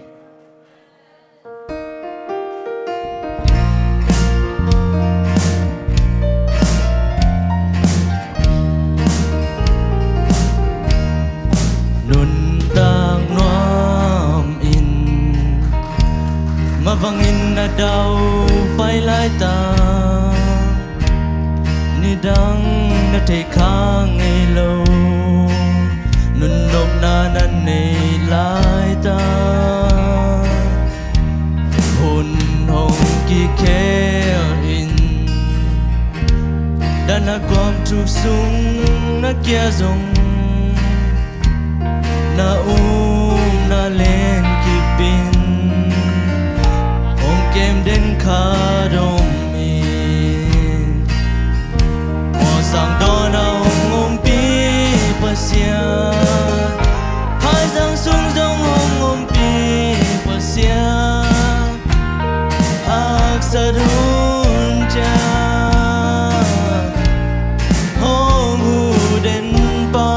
นุนต่างน้อมอินมาฟังอินนาดาวไปลายตานี่ดังนาเทค้างไงโลนุนนบนานันในลายตาหุ่นหงกีเคอินด้านนักความทุกสูงนักเกียร์ทรงนานาเล่นกีบินองเกมเด่นคาดมอินมอสังโดนเอางมปีปัสยาพายสังสุงจงงมปีปัสยาอักษรหุนจาหงหูเด่นปา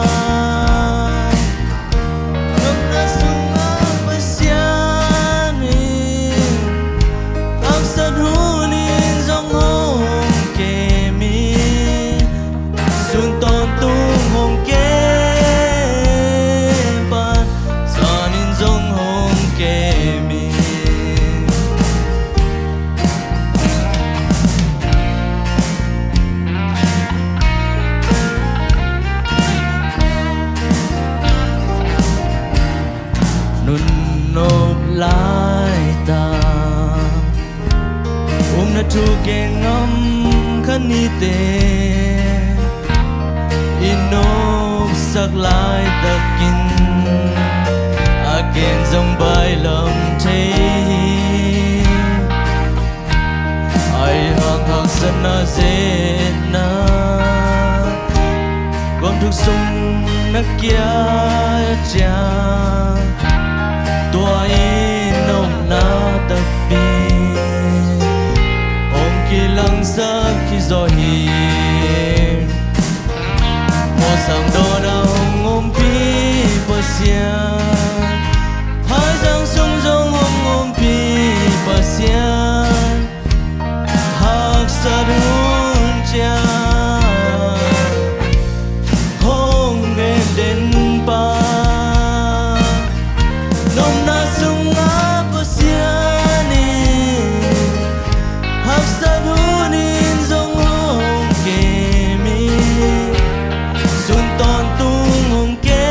ทุกแก่งอมขันนี้เตอินโนสักลายตะกินอาเกณฑ์จงใบลำเทไอหักสนาเซนาความทุกข์สุ่มนักเกียร์จาตัวอินโนนาตะปีKilang sa kizohir Mo sang do na ngompi pasya Hai sang sung jong ngompi pasya Hak sarun cha Hong gen den pa Nom na sung nga pasya ni Hak sarunin zong hong kemi Sun ton tung hong ke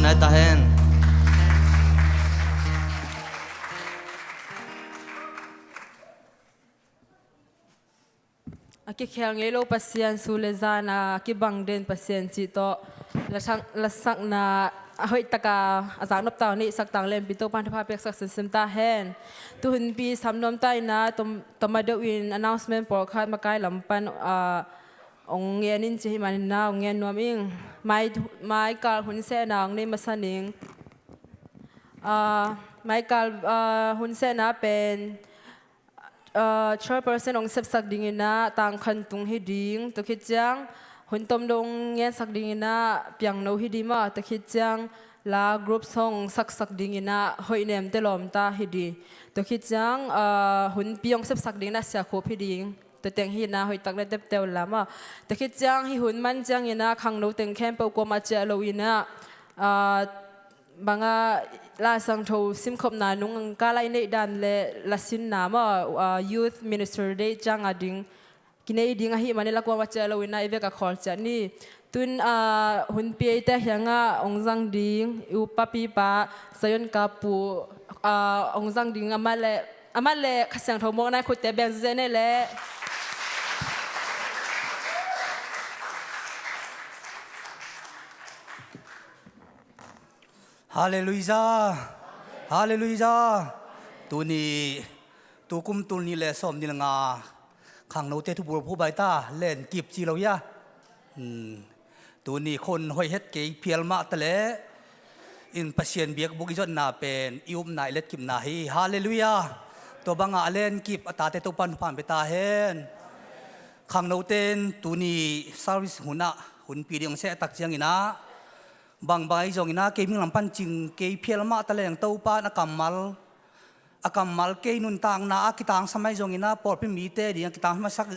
นายตาเฮน Aki khel ngai lo pasien su le zana ki bang den pasien chi to la sak na hoi taka azang nop taw ni sak tang lem pi to pan pha pek sak sem ta hen tu hun pi samnom tai na tom ma do in announcement por khat ma kai lam pan ong nge nin chi man na ong nge nuam ing mai kal hun se nang ni masaning mai kal hun se na pen chairperson ong sep sak ding ina tang khan tung hi ding to khit chang hun tom dong nge sak ding ina piang no hi di ma to khit chang la group song sak ding ina hoi nem te lom ta hi di to khit chang hun piong sep sak ding na sia khop hi ding to teng hi na hoi tak le tep tel lama to khit chang hi hun man chang ina khang no teng khem pe ko ma che lo ina banga la sang tho sim khop na nung ka lai nei dan le la sin na ma youth minister day chang ading kinai ding a hi manila ko wa cha lo ina eve ka khol cha ni tun hun pi te hyanga ongjang ding u papi pa sayon ka pu ongjang ding amale khasang tho mo na khu te beng zene le Hallelujah, Hallelujah. Tu ni tu kum tu ni le som ni nga khang no te tu bur phu bai ta len kip chi lo ya tu ni khon hoi het ke phial ma ta le in pasien biak bu gi jot na pen ium nai let kim na hi hallelujah to banga len kip ata te to pan phan be ta hen khang no ten tu ni service huna hun pi ding se tak chiang ina bang bai jong ina ke ming lam pan ching ke phial ma ta leng to pa na akamal ke nun tang na akitang samai jong ina por pi mi te ding akitang ma sak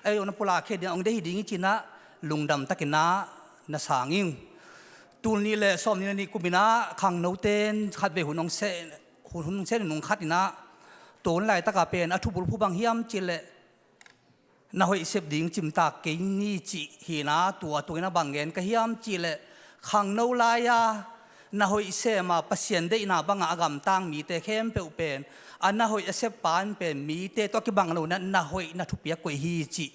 ai on pula khe ding ong de hi ding china lungdam takina na sanging tul ni le som ni ni kumina khang no ten khat ve hunong se nung khat ina ton lai taka pen athu bul phu bang hiam chile na hoi sep ding chim tak ke ni chi hi na tu na bang gen ka hiam chile khang no la ya na hoi se ma pasien de na banga agam tang mi te khem pe pen an na hoi se pan pen mi te to ki bang lo na hoi na thu pia ko hi chi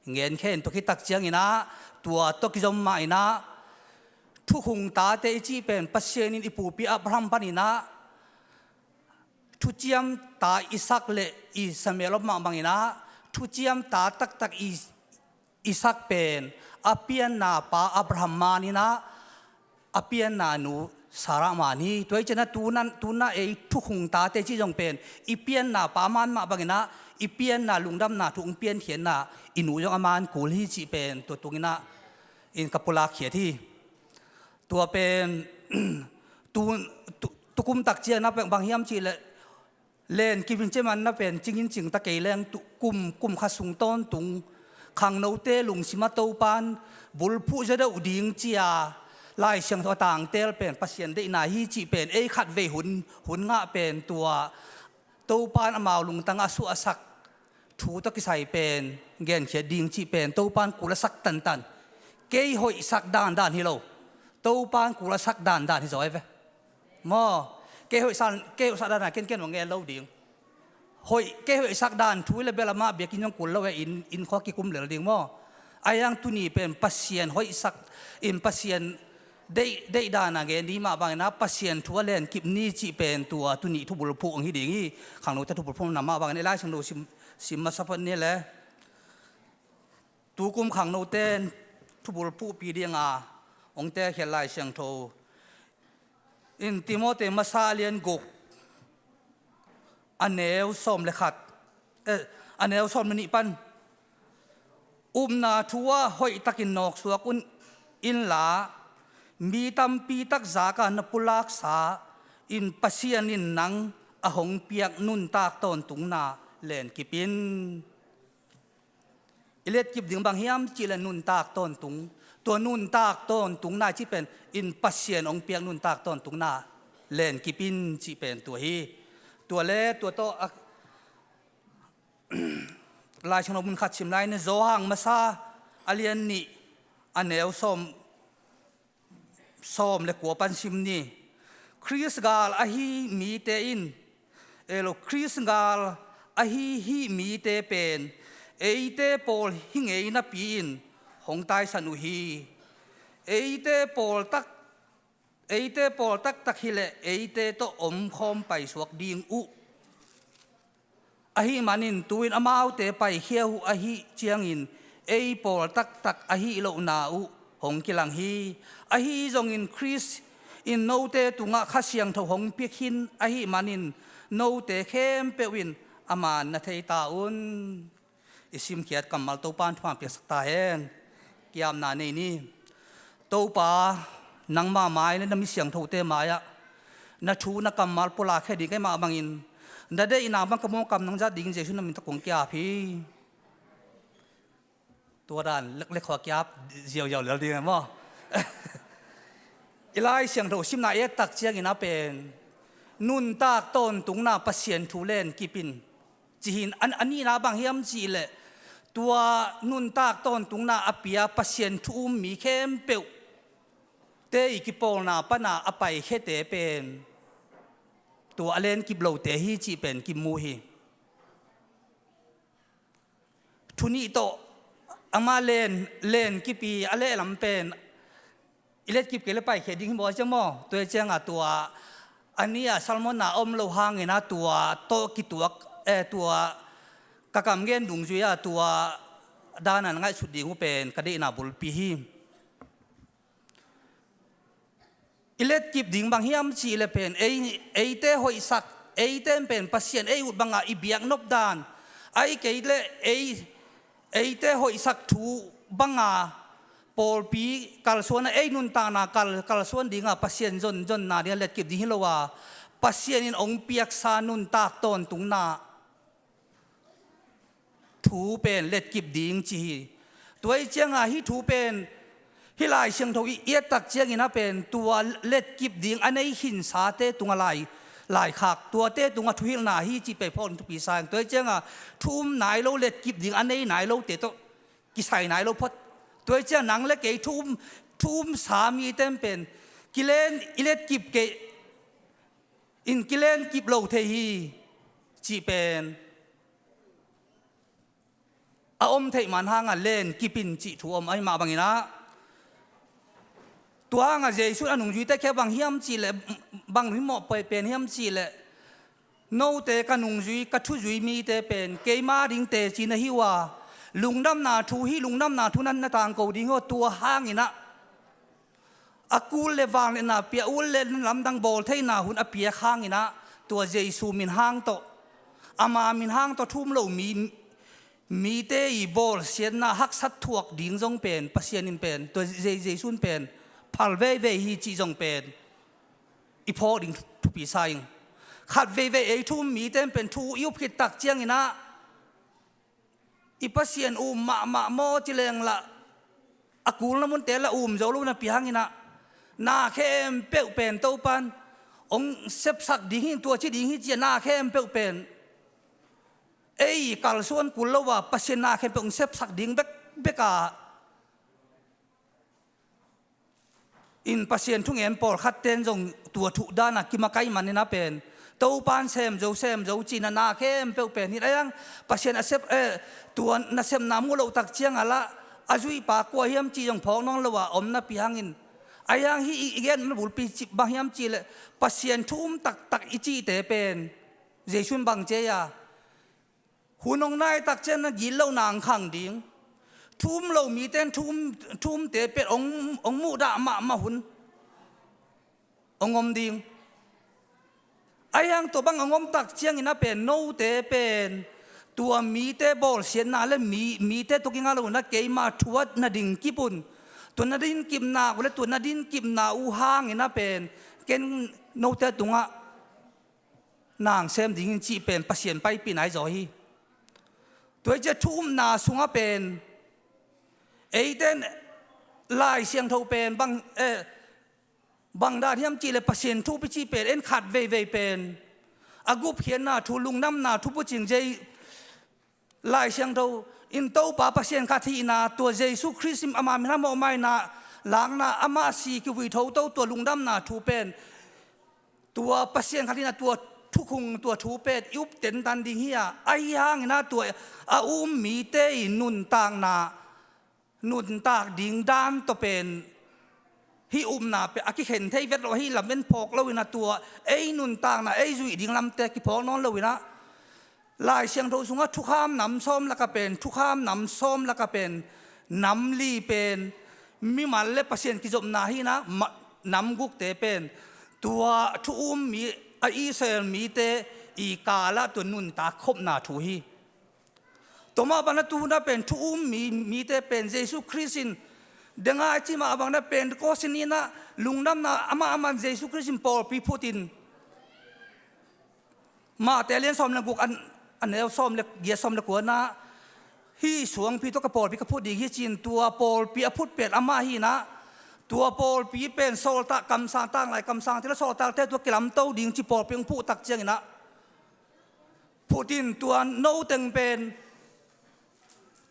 ngen khen to ki tak chiang ina tua to ki jom ma ina thu hung ta te chi pen pasien in ipu pi abraham panina thu chiam ta isak le i samuel ma bangina thu chiam ta tak isak pen apian na pa abraham manina apian na nu sara mani toy chena tuna e thu khung ta te chi jong pen ipian na pa man ma bangina ipian na lungdam na thung pian hian na inu jong aman kul hi chi pen to tungina in kapula khia thi tua pen tukum tak chia na peng bang hiam chi le len kivin cheman na pen chingin ching ta ke leng tu kum kha sung ton tung khang no te lung sima to pan bul phu ja da uding chia lai siang tho tang tel pen pasien de na hi chi pen e khat ve hun nga pen tua to pan amao lung tang asu asak thu to ki sai pen gen che ding chi pen to pan kula sak tan ke hoi sak dan hi lo to pan kula sak dan hi zoi ve mo ke hoi sa dan ken nge lo ding hoi ke hoi sak dan thu le bela ma be kin yong kul lo in kho ki kum le ding mo ayang tu ni pen pasien hoi sak in pasien dei dana ge ni ma bang na pasien thu len kip ni chi pen tua tu ni thu bul phu ong hi ding hi khang no ta thu bul phu na ma bang ne lai chang no sim ma sa phan ne le tu kum khang no ten thu bul phu pi ding a ong te khel lai chang tho in timote masalian gok aneu som le khat aneu som ni pan na thuwa hoi takin nok suwa kun in la mi tam pi tak zaka na pulak sa in pasian in nang ahong piak nun tak ton tung na len kipin ilet kip ding bang hiam chila nun tak ton tung to nun tak ton tung na chi pen in pasian ong piak nun tak ton tung na len kipin chi pen to hi to le to lai chang mun khat chim lai ne zo hang ma sa alian ni aneu som ซ้อมและกัวปันซิมนี่คริสกาลอหิมีเตอินโลคริสกาลอหิมีเตเป็นเตปอลหิงนับปีนหงตายสนุฮีเตปอลตักฮิเลเตโตอมคอมไปสวกดิงอุมานินตุวินอมาวเตไปเขียวเจียงอินปอลตักโลนาอุหงกิลังฮีจงอินคริสอินโนเตตุงะข้าเสียงทหงเปียกินมานินโนเตเข้มเปวินอามานนาเทตาอุนอิสิมเขียดกำมัลโตปานทวามเปียสตาเองกิยามนาเนนี่โตปานังมาไม้เนี่ยนมีเสียงโทเตมายะนาชูนักกำมัลปุลาแค่ดีก็มาบังอินนั่นได้อินาบังกมงกำนังจัดดิ่งเจชุนมิตะกงกี้พี่ตัวด้านเล็กๆขวกี้เจียวๆเหลือดีไหมมั้งอีไลเสียงโทชิมนาเอตักเจียงอินาเป็นนุนตากต้นตุงนาปัสเซียนทูเลนกิปินจีหินอันนี้นาบางเฮียมจีเล่ตัวนุนตากต้นตุงนาอภิยาปัสเซียนทูมีเข้มเปียวเตอีกิโปนาปนาอไปเขเตเป็นตัวอเลนกิบโลเตฮีจีเป็นกิมูฮีทุนีโตอามาเลนกิปีอเลลำเป็นอิเลกิบเกลไปเขดิ้งบอจังมอตัวเจ้าตัวอันนี้ซัลมอนนาอมโลหางนะตัวโตกิตัวกะกำเงินดุงจุยตัวด้านนั้นง่ายสุดดีหูเป็นกระดิ่งนาบุลปีฮีอิเลกิบดิ่งบางเฮียมจีเลเป็นเตหอยสักเตเป็นปัสเซียนอุดบังอาอิเบียกนบดานเกยเลเตหอยสักทูบังอาปอลปีกัลส่วนนุนตานากัลส่วนดิ่งปัสเซียนจนนาเดียเลกิบดิ่งฮิโลวาปัสเซียนองเปียกซานุนตากตอนตุงนาทูเป็นเลกิบดิ่งจีตัวเจ้าฮิทูเป็นฮิลายเชียงทวีเอียตักเจียงอินะเป็นตัวเล็ดกิบดิ่งอันนี้หินสาเตตุงอะไรหลายขากตัวเตตุงทุหิลนาฮีจีไปพ่นทุปีสายตัวเจ้าทุ่มไหนเราเล็ดกิบดิ่งอันนี้ไหนเราเตโตกิใส่ไหนเราพดตัวเจ้าหนังเล็กเกยทุ่มสามีเต็มเป็นกิเลนอิเล็ดกิบเกอินกิเลนกิบเราเทฮีจีเป็นอมเทมันห่างเล่นกิปินจีถูอมไอมาบางอินะตัวงาเจสุอันหนุ่มจุยแต่แค่บางเฮียมจีเล่บางหิมอไปเป็นเฮียมจีเล่โนเตกันหนุ่มจุยกัทุจุยมีเตเป็นเกยมาดิ่งเตจีนฮิวาลุงดำนาทูฮีลุงดำนาทุนันนาต่างกูดิ่งว่าตัวห่างอินะอากูเลวางเลน่ะเปียอุลเลนลำดังโบลเทน่ะหุ่นอเปียข้างอินะตัวเจสุมินห่างโตอามามินห่างโตทุ่มโลมีเตอีโบลเสียนน่ะฮักสัตถวกดิ่งจงเป็นปัสเซียนินเป็นตัวเจสุนเป็นพัลเวฮีจีจงเป็นอีพอดิ่งทุปีไซงขัดเวทุ่มมีเต็มเป็นทูยุบขิดตักเจียงอินะอีปัสเซียนมาโมจิเลงละอากูละมุนเตละเจ้าลูกน่ะปีหังอินะนาเข้มเปลเป็นเต้าปันองเซบสักดิ่งตัวชีดิ่งเจียนาเข้มเปลเป็นกัลส่วนกุลว่าปัสเซียนนาเข้มเป็นองเซบสักดิ่งเบกาอินปัสเซียนทุ่งเอ็มปอลขัดเต้นจงตัวถูกด้านกิมาไกมันนี่นะเป็นเต้าปานเซมเจ้าจีนนาเข้มเปลเป็นนี่อะไรยังปัสเซียนเซบตัวนาเซมนามูเราตักเชียงอะไรอาจุยปากกัวเฮียมจีจงพองน้องละว่าอมนาปีหังอินไอ้ยังฮีอีเกนมันบุลปีจิบบางเฮียมจีเลยปัสเซียนทุ่มตักอิจีเตเป็นเจชุนบางเจียหุ่นองนายตักเจนนักยินเล่านางขังดิ่งทุ่มเรามีเต้นทุ่มเตะเป็ดองมูดามาหุ่นองมดิ่งไอ้ยังตัวบางองมตักเชียงอินะเป็นโนเตเป็นตัวมีเตบอลเสียนาและมีเตตุกิงาลูนักเกยมาทวดนาดิ่งกิปุนตัวนาดินกิมนาและตัวนาดินกิมนาอูห่างอินะเป็นเกนโนเตตุงะนางเซมดิ่งจีเป็นปัสเซียนไปปีไหนจอยตัวจะทุ่มนาสุงะเป็นเดนลายเสียงเท่าเป็นบางด้านที่มจีเลยปัสเซียนทุบไปจีเป็นขัดเวเป็นอากุบเขียนนาทุลุงน้ำนาทุบจิงเจลายเสียงเท่าอินโตปาปัสเซียนคาทีนาตัวเยซูคริสต์อามามินาโมไม่นา หลังน่ะอามาสีกิวิทาวตัวลุงดำน่ะทูเป็นตัวปัสเซียนขันที่น่ะตัวทุกคงตัวทูเป็ดยุบเต็นตันดิ่งเฮียไอ้ยังน่ะตัวมีเตยนุนต่างน่ะนุนตากดิ่งด้านตัวเป็นฮิน่ะเป็นอากิเห็นเทยเวทเราฮิลำเป็นพกเราวินะตัวนุนต่างน่ะจุยดิ่งลำเตกิพอกนอนเราวินะลายเสียงโทสุงะทุกข้ามน้ำส้มแล้วก็เป็นทุกข้ามน้ำส้มแล้วก็เป็นน้ำลีเป็นมีมันเล็บปัสเซียนกิจมนาฮีนะน้ำกุกเตเป็นตัวทุมมีอิสราเอลมีเตอีกาละตัวนุนตาคบนาทุฮีตัวมาบังนัตูน่ะเป็นทุมมีเตเป็นเยซูคริสต์เดังอาจิมาบังนัเป็นโคสินีนะลุงน้ำนะอามันเยซูคริสต์ปอลปีพูตินมาแต่เลี้ยงซ้อมนักบุกอันเดียวซ้อมเล็กเยี่ยซ้อมเล็กกว่านะฮีสวงพี่ต้องกระโปรงพี่กระพุดดีฮีจีนตัวโปลพี่อพุดเป็ดอามาฮีนะตัวโปลพี่เป็นโซลตะกำสังตั้งหลายกำสังที่ละโซลตะแต่ตัวกลัมเต้าดิ่งจีโปลเพียงผู้ตักเจียงนะพูดินตัวโนเต็งเป็น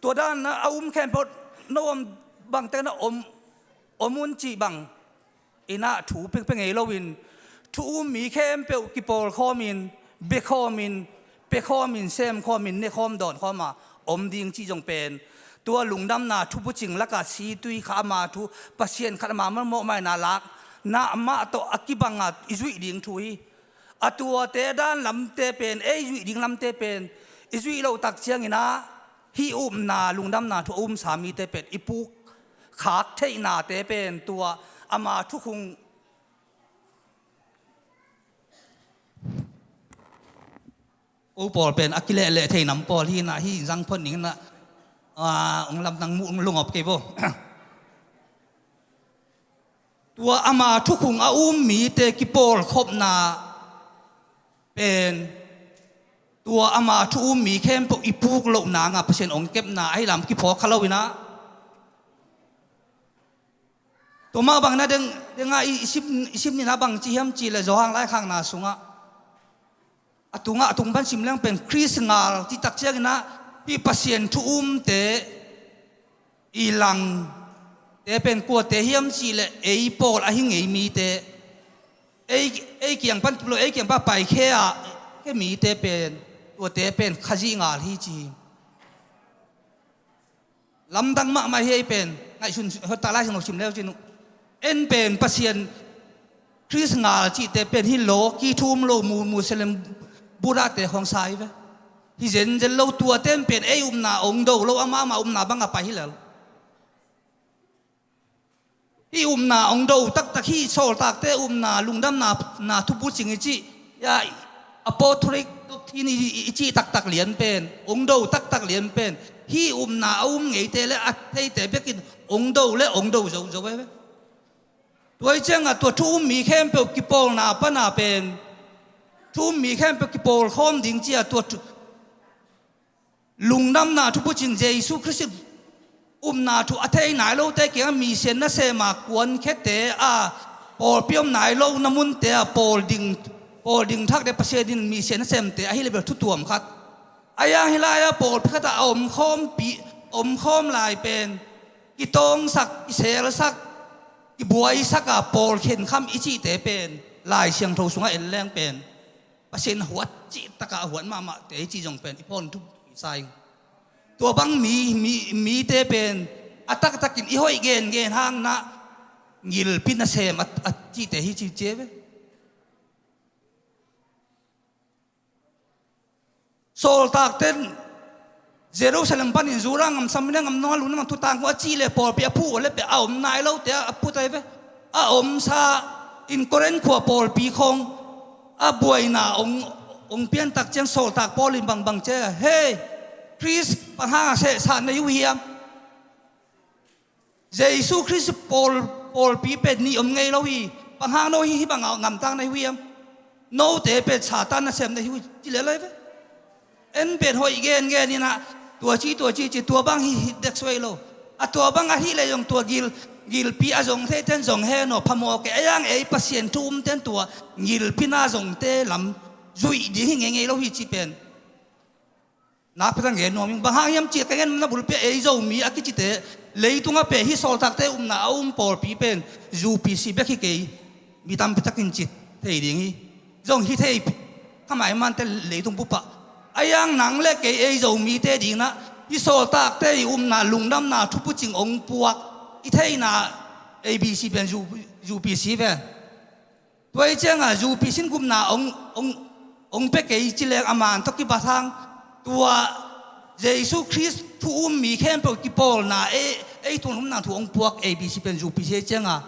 ตัวด้านนะเอาแขนพดโนมบังแต่นะอมุนจีบังอินะถูเป็นไงเราวินถูมีแค่เปลกิโปลข้อมินเบข้อมินเปข้อมินเซมข้อมินเนข้อมดอนข้อมาดิ่งจีจงเป็นตัวลุงดำนาทุบจิงละกาสีตุยขามาทุปัสเซียนขามามันโมไม่น่ารักนามาตัวอักิบังอิจุยดิ่งทุยตัวเตด้านลำเตเป็นจุยดิ่งลำเตเป็นอิจุยเราตักเชียงนะฮีนาลุงดำนาทุสามีเตเป็นอิปุกขาเทนาเตเป็นตัวอามาทุกคงปอลเป็นอักกิเลเลเทนัมปอลที่น่ะที่สังพนิงน่ะองลำนังมุงลงออกเก็บตัวอามาทุกคงมีเตกิปอลครบนาเป็นตัวอามาทุกมีเข้มปกอีพูกโลนางเปอร์เซ็นต์องเก็บนาให้ลำกิพอเขาเล่าวินะตัวมาบางนะเด้งอิสิบนี่นะบางจีฮัมจีเลยจอหางไล่ข้างนาสุงะตุงพันสิมเลี้ยงเป็นคริสงาลที่ตักเชียงนะพี่ปัสเซียนทุเตอีหลังเตเป็นกัวเตเฮียมจีเลยปอลหิงมีเตเกี่ยงพันตุลเกี่ยงป้าไปแค่มีเตเป็นตัวเตเป็นขจีงาลที่จีลำดังมาเฮียเป็นไงชุนเขาตาไล่สนุกชิมแล้วจินุเป็นปัสเซียนคริสงาลจีเตเป็นฮิโลกีทุ่มโลมูสลิมบุราเตของสายเว้ที่เจนเราตัวเต้นเป็นนาองโดเราอามานาบังไปฮิแล้วนาองโดตักฮีโซลตักเตนาลุงดำนาทุบุสิงจิยาอโปทริกที่นี่จิตักเหรียญเป็นองโดตักเหรียญเป็นฮีนาไงเตเลอัตเตเตเบกินองโดและองโดจะไว้ตัวเจ้าตัวทุ่มมีเข้มเปลกิโปลนาปนาเป็นทุ่มมีแค่เป็นกิโปลข้อมดิ่งเจียตัวลุงน้ำนาทุบจิงเจสุคริสต์นาทุอัฐยนายโลเตเกี่ยมีเซนนัเซมากวนแค่เตปอลเปียมนายโลน้ำมุนเตปอลดิ่งทักเดปเสดินมีเซนนัเซมเตอหิเลเบลทุตัวมขัดอายาฮิลายาปอลพิฆาตข้อมปีข้อมลายเป็นกิตงสักอิเซลสักกิบวยสักปอลเข็นคำอิจิเตเป็นลายเชียงโทสุงะเอ็นแรงเป็นปัสเซียนหัวจีตะกะหัวมาเตจีจงเป็นอีพอนทุกสายตัวบังมีเตเป็นอัตตะกินอีห้อยเกนห้างนะยิลพินาเซมอัจีเตฮิจิเจเวโซลตากเต้นเจรูซาเล็มปันอินจูรังอัมซัมเนงอัมนอลุนมันทุตังหัวจีเลปอลเปียผู้เลเปียเอานายเล่าเตะพูดไทยเวซาอินโคเรนขัวปอลปีคงบวยนาองเปียนตักเจียงโซตักปอลินบังเจ้เฮ้คริสปังหาเสสานในยุเฮียมเยซูคริสปอลปีเป็ดนี่ไงเราฮีปังหาโนฮีบังเอางำตั้งในยุเฮียมโนเตเป็ดซาตานน่ะเสมในยุจิเลเลยเว้เป็ดหอยเกนนี่นะตัวจีตัวบังฮีเด็กสวยโลตัวบังฮีเลยยงตัวกิลปีอาจงเทเต้นจงเฮโนพมอกเอยังปัสเซียนทุ่มเต้นตัวกิลปีน่าจงเตลำจุยดีหิงเราฮิจิเป็นนักพัฒนาเงินนมิงบางอย่างจีกันนับบุรุษเอจงมีอากิจิเต lấy tung á pe hi sol tak te na por pi pen zu pi si be khi ke mi tam pi takin chit thei ding hi zong hi thei kamai man te lấy tung pu pa ayang nang le ke ei zo mi te ding na hi sol tak te na lung dam na thu pu ching ong puak i thei na abc pen zu pi si ven tôi chăng à dù bị sinh gum na ông bé cái chỉ là aman tất ki ba thang tua Jesus Christ thu mi khem po ki pol na e tu hum na thu ông puak abc pen dù bị se chăng à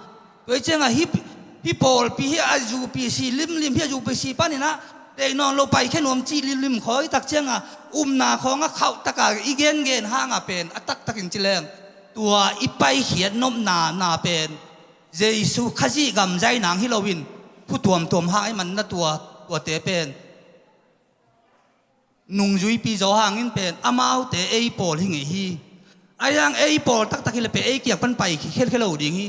tôi chăng à hi pol pi hi a dù bị si lim hi dù bị si pa ni na để non lo pai khen om chi lim khoi tak chăng à na khong a khau tak a igen hang a pen atak takin chi leng tua i pai hiat nom na pen Jesus khaji gam jai nang hi lowinผู้ตัวมหายมันน่ะตัวเตเป็นนุ่งจุยปีโจหางอินเป็นอามาเอาเตไอปอลหิงฮีไอยังไอปอลตักฮิเลเปไอเกียงปันไปแค่เราดิ่งฮี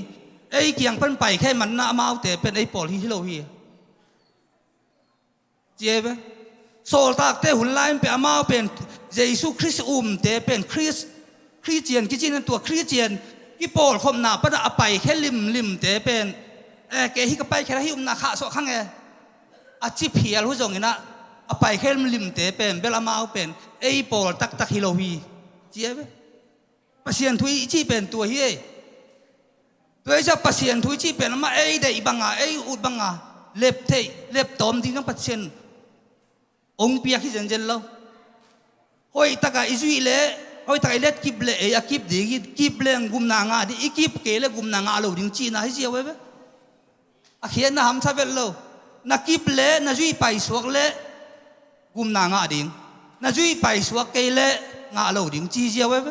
ไอเกียงปันไปแค่มันน่ะอามาเอาเตเป็นไอปอลฮิเราฮีเจ็บโซลตักเตหุ่นไล่เป็นอามาเอาเป็นเยซูคริสต์เตเป็นคริสเตียนกิจินตัวคริสเตียนที่ปอลคมหนาปันไปแค่ลิมเตเป็นแกฮิกไปแค่ที่นาข้าสอข้างอาชีพเพียรรู้จังไงนะไปแค่ลิมเตเป็นเบลามาเอาเป็นไอปอลตักฮิโลวีเจี๊ยบปัสเซียนทุยจีเป็นตัวเฮียตัวจะปัสเซียนทุยจีเป็นมาไอเดย์บังไออุดบังเล็บเทเล็บตอมที่นั่งปัสเซียนองเปียกที่เจนแล้วหอยตะกายจุยเล่หอยตะกายเล็ดกิบเล่กิบดีกิบเล่งกุมนางาดิกิบเกลกุมนางาเราดิ้งจีน่าให้เจียวไว้ไหมอาเขียนนะฮัมซาเวลโลนักกิบเล่นัจุยไปสวกเล่กุมนางาดิ้งนัจุยไปสวกเกลเล่งาเราดิ้งจีเจียวไว้ไหม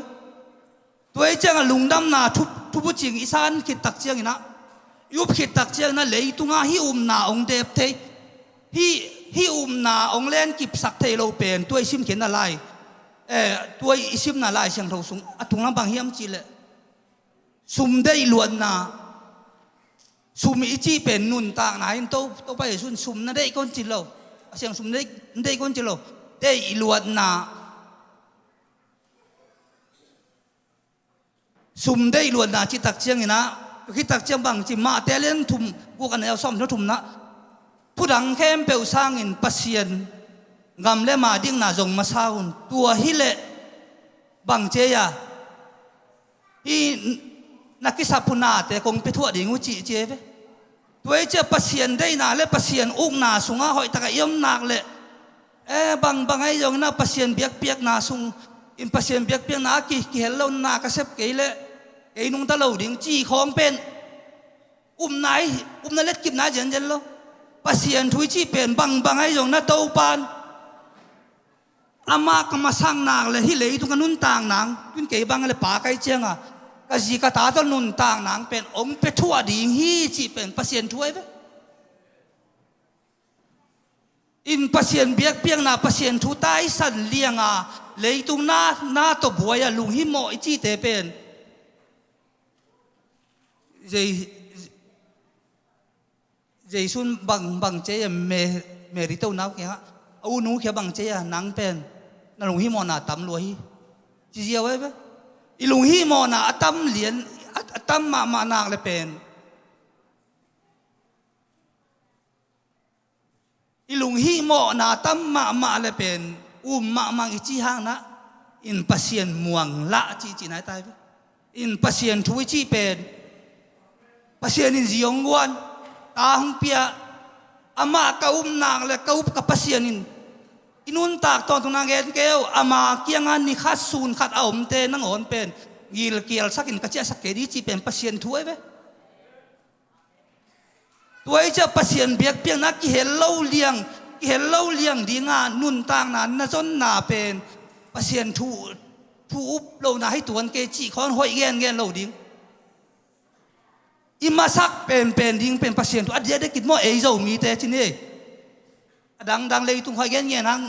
ตัวเจ้าลุงดำนาทุบจิงอีสานขิดตักเจียงนะยุบขิดตักเจียงนะเลยตุงาฮินาองเดบเทฮินาองเล่นกิบสักเทโลเป็นตัวชิมเขียนอะไรตัวชิมน่าลายเสียงเราสูงตุงน้ำบางเฮียมจีเล่ซุ่มได้ล้วนนาซุ่มอีจีเป็นนุนต่างไหนโตไปซุ่มนั่นได้ก้นจิโลเสียงซุ่มได้ก้นจิโลได้ล้วนนาซุ่มได้ล้วนนาจิตักเชียงนะคิดตักเชียงบางจิมาแต่เล่นทุ่มกูกันเอาซ่อมแล้วทุ่มนะผู้ดังเข้มเปลวสร้างอินปัสเซียนงำเล่มาดิ้งนาจงมาซาอุนตัวฮิเลบางเจียอีนักกิสาพุนาแต่คงไปทั่วดิ่งวิจิเจฟตัวเจ้าปัสเซียนได้นาเล่ปัสเซียนอุ้งนาสุงหอยตะกยมนักเล่บางไอ้ยองน่าปัสเซียนเบียกนาสุงอินปัสเซียนเบียกนากี่เห็นเรานากระเซบเกลเล่ไอ้นุ่งตะเหลาดิ่งจีของเป็นนายเล็ดกิบนายเจนแล้วปัสเซียนทุยจีเป็นบางไอ้ยองน่าเต้าปานอามาก็มาสร้างนางเลยที่เลยทุกนุนต่างนางขึ้นเก๋บางเลยป่าไก่เจียงอ่ะก็จีกตาต้นนุนต่างนางเป็นองค์ไปทั่วดิ่งฮีจีเป็นปัสเซียนถ้วยไปอินปัสเซียนเบียกนาปัสเซียนทุใต้สันเลียงอ่ะเลยตุงหน้าตัวบัวลุงหิมอจีเตเป็นเจสุนบางเจียเมริโตนักเนี่ยเอาหนูเขียบางเจียนังเป็นนั่นลุงหิมอนาตั้มรวยจีเจียวไว้ไหมอีลุงหิมอนาตั้มเหรียญตั้มมานาเลยเป็นอีลุงหิมอนาตั้มมาเลยเป็นมังอีจีห้างนะอินปัสเซียนม่วงละจีไหนตายไปอินปัสเซียนทุยจีเป็นปัสเซียนอินจียงวันตาหงเปียอามาเก้านางเลยเก้ากับปัสเซียนอินุนตากตอนตุนางเงินเกลอามาเกียงอันนี่ขัดซูนขัดเอาเตนังอ่อนเป็นยิลเกียลสักอินกระเจี๊ยสักเกดีจีเป็นปัสเซียนถ้วยไปตัวไอ้เจ้าปัสเซียนเบียกเปียงนักกิเห็นเล่าเลี้ยงดีงานนุนต่างนั้นน่ะจนนาเป็นปัสเซียนทูอุบเราหน้าให้ตัวเกจีคอนหอยเงี้ยเราดิ้งอิมาสักเป็นดิ้งเป็นปัสเซียนทูอัดเดียได้กินหม้อเอโซมีแต่ที่นี่ดังเลยตุ้งหอยเงี้ยนั่ง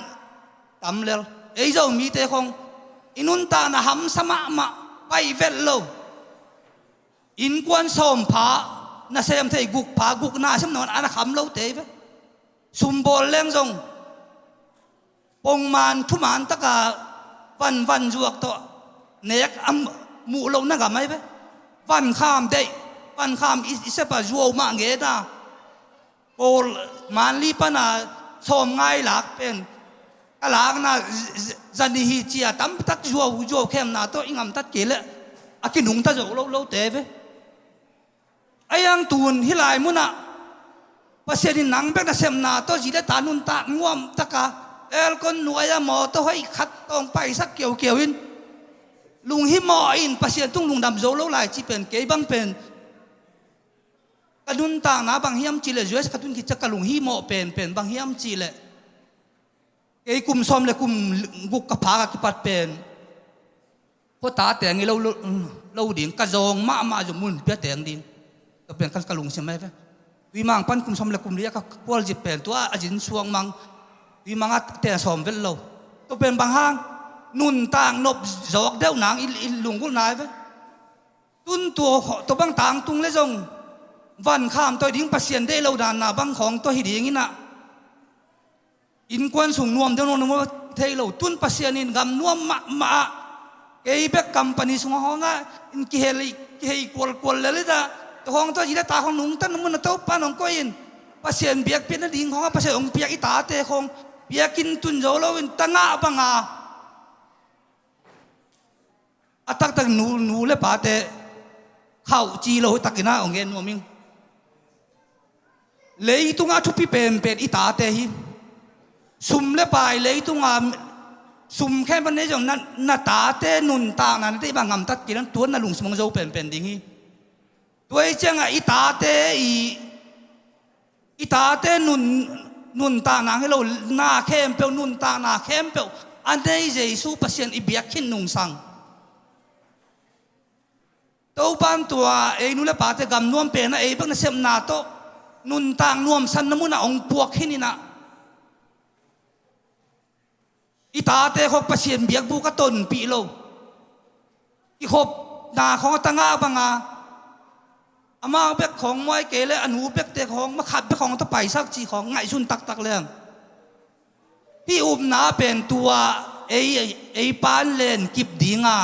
ตำเลยเอโซมีแต่ของอินุนตาหน้าหำสมะมาไปเวลโลอินกวนสมผาน่าเสียมเทกุกผากุกหน้าฉันนอนอันขำเราเตะไปซุมบอลเลี้ยงทรงปงมันทุมันตะกาวันจวกตัวเนก มูลงนั่งกับไหมเว้วันข้ามได้วันข้ามอิสระจัวมาเงี้ยนะโอมันรีปนาชมง่ายหลักเป็นหลักนะจันนิฮิจียตั้มตักจัวเข้มนะตัวอิงามตัดเกลืออากินุงตัดเราเตะเว้ไอ้ยังตูนฮิลายมุนะภาษาดินนังเป็นนักเสมนาตัวจีได้ตานุนตางวมตะกาคนหน่วยหมอตัวให้ขัดตรงไปสักเกี่ยวอินลุงฮิมออินภาษาตุ้งลุงดำโจโลไลจีเป็นเกย์บังเป็นกระดุนต่างนะบางเฮียมจีเลจุเอสกระดุนกิจกระลุงฮิมอเป็นบางเฮียมจีเลเกย์กลุ่มซ้อมเลยกลุ่มกุกกระพากกิปัดเป็นพอตาแต่งงี้เราดิ่งกระจงมาจมุนเปียแต่งดิ่งก็เป็นกันกระลุงใช่ไหมเว้วิมังปันกลุ่มซ้อมเลยกลุ่มเรียกพวกจีเป็นตัวอจินช่วงมังวิมังแต่ซ้อมเวลเราตัวเป็นบางห้างนุนต่างนบจอกเดียวนางอิลุงกุนายเว้ตุนตัวบางต่างตุงเลยจงวันข้ามตัวดิ่งปัสเซียนได้เราดานนาบางของตัวหิดอย่างนี้นะอินควนสูงนวมเดี๋ยวนวมเทเราตุนปัสเซียนินกำนวมมาเอเบกกัมปานีสงห้องอ่ะอินกิเฮลิกวลเลยจ้ะตัวของตัวจีได้ตาของนุ่งตั้งมันตัวปานของก้อยอินปัสเซียนเบียกเป็นดิ่งของปัสเซียนองเบียกอีตาเตะของเบียกินตุนโจเราอินตั้งบังตักนูเลยป่าเตะเข้าจีเราตักกินนะองเงินนัวมิงเลยตุงอาชุบปีเป็นอีตาเตะฮิซุ่มเลยป่าเลยตุงอาซุ่มแค่วันนี้จังนั่นตาเตะนุนต่างนั่นที่บางงำตักกินนั้นตัวนั่นลุงสมองโจเป็นดิ่งฮิตัวไอ้เจ้าอีตาเตะอีตาเตะนุนต่างนั่งให้เราหน้าเข้มเปลวนุนต่างหน้าเข้มเปลวอันนี้เจสูปัสเซียนอีเบียกินนุงสังตัวบ้านตัวนูเลป่าแต่กำนวมเป็นนะเพิ่งน่ะเสมนาโตนุนต่างนวมสันน้ำมุนองปวกขึ้นนี่นะอีตาเตะเขาประเสียนเบียกบุกต้นปีโลอีขบนาของตั้งอาบังอามาเบียกของมวยเกลเลยอนุเบียกเตะของมาขัดเบียกของตะไปสักจีของไงชุนตักเรื่องพี่อุ้มนาเป็นตัวปานเลนกิบดีงา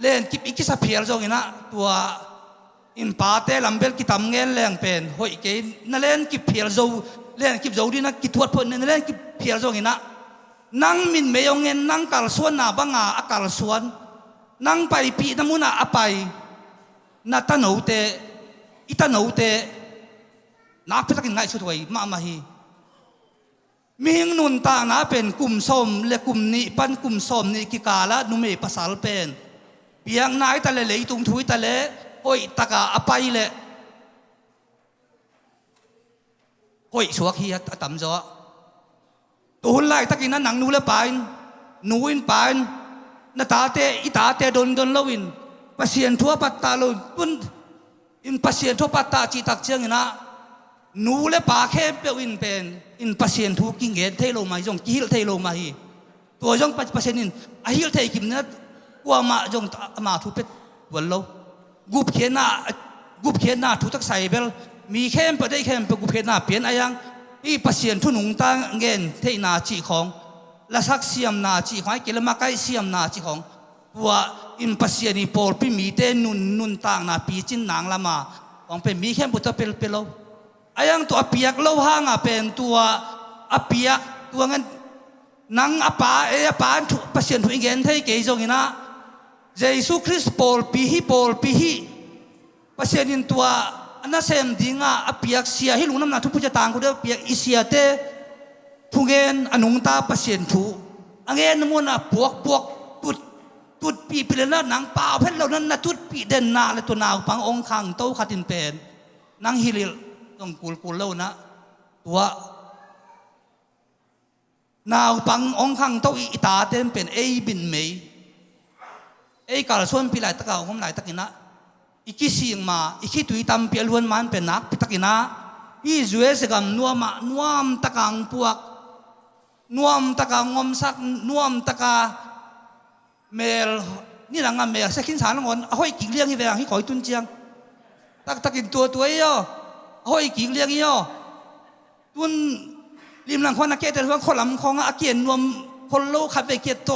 เล่นกิบอีกสักเพียรจงนะตัวอินปาเตลำเบลกิตำเงินแรงเป็นหอยเกนนั่นเล่นกิบเพียรจงเล่นกิบจงดีนะกิทวดพลนั่นเล่นกิบเพียรจงนะนั่งมินเมยงเงินนั่งกาลส่วนนาบังอากาลส่วนนั่งไปปีน้ำมุนาอไปนาตาโนเตอิตาโนเตนักพิทักษ์ไงสุดไว้มาฮีมีหิงนุนต่างนะเป็นกลุ่มส้มและกลุ่มนี้ปันกลุ่มส้มนี่กิกาละนุเมภาษาเป็นเพียงนายตะเลยตุงทุยตะเลหอยตะกาอภัยเลยหอยชัวขี้ตำจ่อตัวหุ่นไล่ตะกินนั้นหนังนูเลยไปนูอินไปนาตาเตอิตาเตโดนเลวินปัสเซียนทั่วปัตตาลุนปุ่นอินปัสเซียนทั่วปัตตาจีตักเชียงนะนูเลยป่าแค่เปวินเป็นอินปัสเซียนทุกกิ่งเงินเทโลมาจงกิฮิลเทโลมาฮีตัวจงปัสเซียนอินอาฮิลเทกิมเนตว่ามาจงมาทุเป็ดวันโลกุบเขียนหน้าทุกทักใส่เบลมีเข้มไปได้เข้มไปกุบเขียนหน้าเปลี่ยนอะไรยังอีปัสเซียนทุนุงตั้งเงินเทนาจีของและสักเสียมนาจีของไอ้เกลมาใกล้เสียมนาจีของว่าอินปัสเซียนอีโปลปีมีเตนุนต่างนาปีจินนางละมาของเป็นมีเข้มบุตรเป็นโลไอ้ยังตัวอเปียกโลห้างเป็นตัวอเปียกตัวเงินนังอปาปาปัสเซียนทุกเงินเทเกยจงนะเยซูคริสต์ปอลปีฮีปัสเซียนินตัวอันนั้นเซมดิ้งอเปียกเสียให้ลุงน้ำหนักทุกผู้จัดต่างคนเดียวเปียกอิเสียเตทุกเงินอนุงตาปัสเซียนทุอันเงินน้ำมันปวกตุดปีเลยนะหนังเปล่าเพชรเรานั้นนะตุดปีเด่นนาเลยตัวนาวปังองคังโตขัดินเป็นนังฮิลิลต้องกูเล่านะตัวนาวปังองคังโตอีตาเต็มเป็นบินเมย์กาลส่วนปีหลายตะเกาผมหลายตะกินะอีกที่สิ่งมาอีกที่ตุยตำเปียล้วนมันเป็นนักตะกินะอีจวยสกัมนัวมตะกังพวกนัวมตะกังงมสักนัวมตะกาเมลนี่หลังเมลเสกินสารงอนเอาให้กิ่งเลี้ยงที่แหวงให้คอยตุนเจียงตะกินตัวย่อเอาให้กิ่งเลี้ยงย่อตุนริมหลังคนนักเกตแต่ว่าคนลำของอาเกียนนวมคนโลขับไปเกียรโต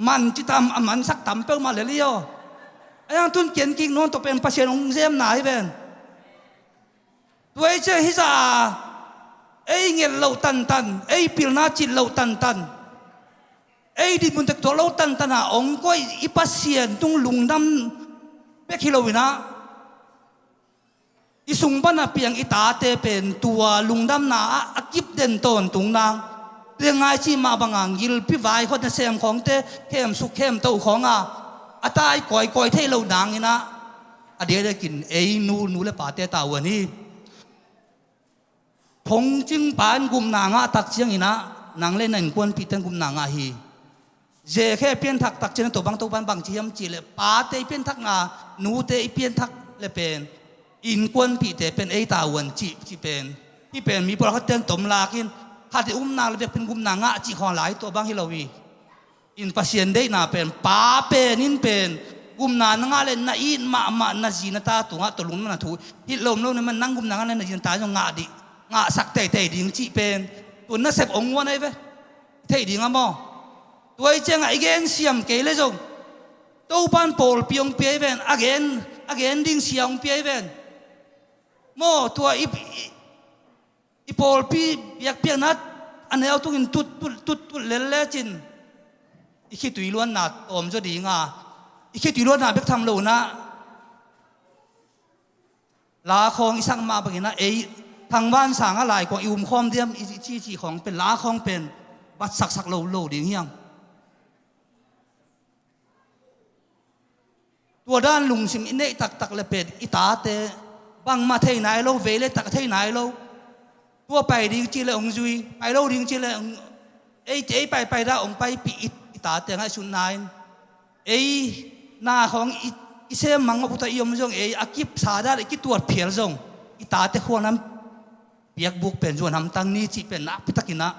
มันจิตามมันสักต่ำเป้ามาเลยย่อ ayang tun ken king non to pen pasien ong zem na hi ben tuai che hi za ei ngel lo tan tan ei pil na chin lo tan tan ei di mun tek to lo tan tan a ong koi i pasien tung lung dam pe kilowina isung ba na piang itate pen tua lungdam na akip den ton tung nang rengai chi ma bangang gil pi vai khot na sem khong te kem su kem to khong a atai koi koi thei lo dang ina ade de kin ei nu le pa te ta wani phong jing pan gum na nga tak chiang ina nang le nan kwan pi ten gum na nga hi je khe pian thak tak chen to ban bang chi yam chi le pa te pian thak nga nu te pian thak le pen in kwan pi te pen ei ta wan chi pen pi pen mi por khat ten tom la kin kha te na le pen gum na nga chi khon lai to bang hilowi in pasien dei na pen pa pen in pen gum na nga le na in ma na ji na ta tu nga to lum na thu hit lom lo ne man nang gum na nga na ji ta jo nga di nga sak te ding chi pen tu na sep ong wan ai ve thei ding a mo tuai chang again siam ke le jong to pan pol piong pe ven again ding siang pe ven mo tua i pol pi yak pian nat an hel tu in tut le chin i khi tui luan na om jo ding a i khi tui luan na bek tham lo na la khong isang ma bangina ei thang ban sang a lai ko i khom diam i chi khong pen la khong pen bat sak lo ding hiangตัวด้านลุงสิมอินเนตักเลเป็ดอิตาเตบังมาเทนายโลเวเลตักเทนายโลตัวไปดิ้งจีเลองจุยไปโลดิ้งจีเลองเอ้ไปได้องไปปีอิตาเตงให้ชุนนายเอ้หน้าของอิเซมังมาพุทธยมจงเอ้อากิบสาดาไอ้กิตัวเพียรจงอิตาเตควรนั้นเปียกบุกเป็นส่วนทำตั้งนี้จีเป็นนักพิทักษ์นะ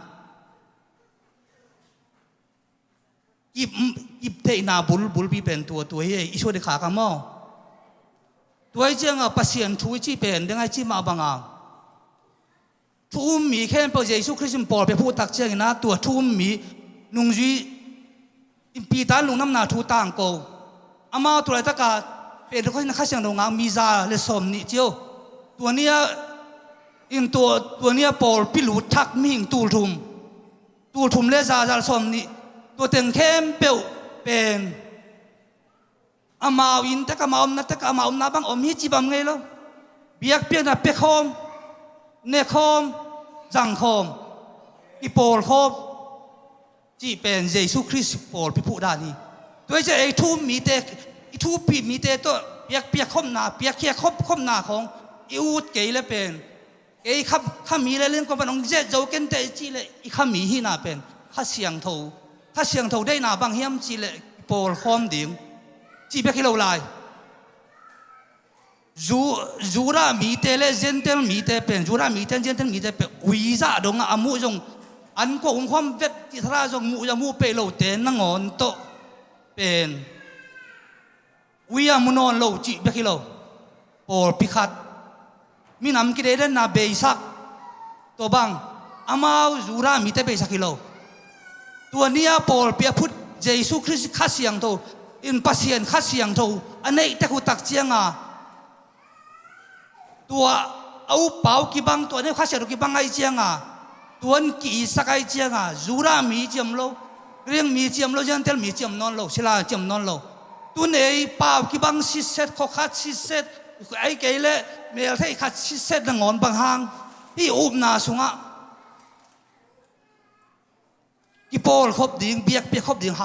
ยิบเทนาบุลปีเป็นตัวเฮอิช่วยเด็กขากันมั้งตัวเจ้าอ่ะปัสเซียนช่วยจีเป็นยังไงจีมาบังอ่ะทุ่มมีแค่พระเยซูคริสต์ปอลไปพูดตักเจ้านะตัวทุ่มมีนุ่งจีปีตาลุงน้ำหนาทูต่างโกอามาตัวอะไรตะกาเป็นคนข้าเสียงดงอ่ะมีซาเลสมนี่เจ้าตัวเนี้ยอินตัวเนี้ยปอลพิลูทักมิงตูทุ่มเลซาสมนี่ตัวเต็งเข้มเปลวเป็นอามาวินแต่ก็มาอมนะแต่ก็มาอมนะบางอมฮิจิบัมไงล่ะเบียกเปียนะเปคอมเนคอมจังคอมอีโปลคอมจีเป็นเยซูคริสต์โปลพิพูดานี่ตัวจะไอ้ทุ่มมีเตอีทุ่มปีมีเตตัวเปียกคอมนาเปียกเคียคอมนาของอีอูดเกยเลยเป็นเกยข้ามีเลยเรื่องความเป็นองค์เจ้าโจเกนเตจีเลยอีข้ามีฮีนาเป็นข้าเสียงโถถ้าเสียงเท่าได้นาบางเฮียมจีเลยโปลคอมดิ่งจีเบกิโลไลจูรามีเตเลเจนเทลมีเตเป็นจูรามีเตเจนเทลมีเตเป็นวิซาดงอามูจงอันก็องความเวทที่ทราจงมูเปโลเตนนังอนโตเป็นวิอามุนอนโลจีเบกิโลโปลพิคัดมีน้ำกิเลสนาเบซักตัวบังอามาจูรามีเตเบซักกิโลตัวเนี้ยปอลเปียพุทธเยซูคริสต์ข้าเสียงโตอินปัสเซียนข้าเสียงโตอันนี้แต่กูตักเจียงอ่ะตัวเอาเป่ากีบังตัวนี้ข้าเสียงกีบังไอเจียงอ่ะตัวนี้กีสักไอเจียงอ่ะจูรามีเจียมโลเรื่องมีเจียมโลยันเทลมีเจียมนอนโลศิลาเจียมนอนโลตัวนี้เป่ากีบังสิเซตข้อคัดสิเซตไอเกลเลเมลที่คัดสิเซตงอนบางหางที่อุบนาสุงอ่ะอีโปลครบดิ่งเบียกครบดิ่งห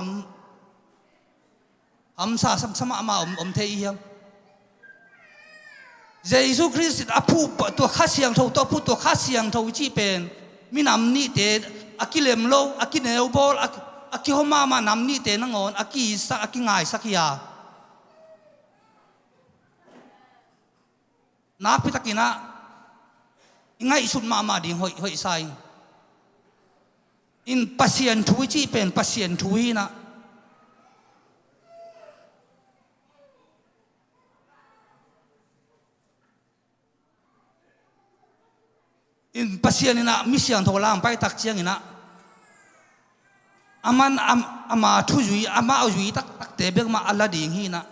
ำซาสมามาอมเทียมเยซูคริสต์อภูตัวข้าเสียงเท่าตัวผู้ตัวข้าเสียงเท่าจีเป็นมีน้ำนี่เตอากิเลมโลอากิเนลบอลอากิฮอมาน้ำนี่เตนังอนอากิสักอากิง่ายสักยานักพิทักษ์นะง่ายสุดมาดิ่งหอยใส่อินปัสเซียนทุยจีเป็นปัสเซียนทุยนะอินปัสเซียนนี่นะมิเสียงโทรลามไปตักเชียงนี่นะอามันอามาทุยอามาเอาจุยตักเตะเบกมาอัลลาดิ่งฮีนะ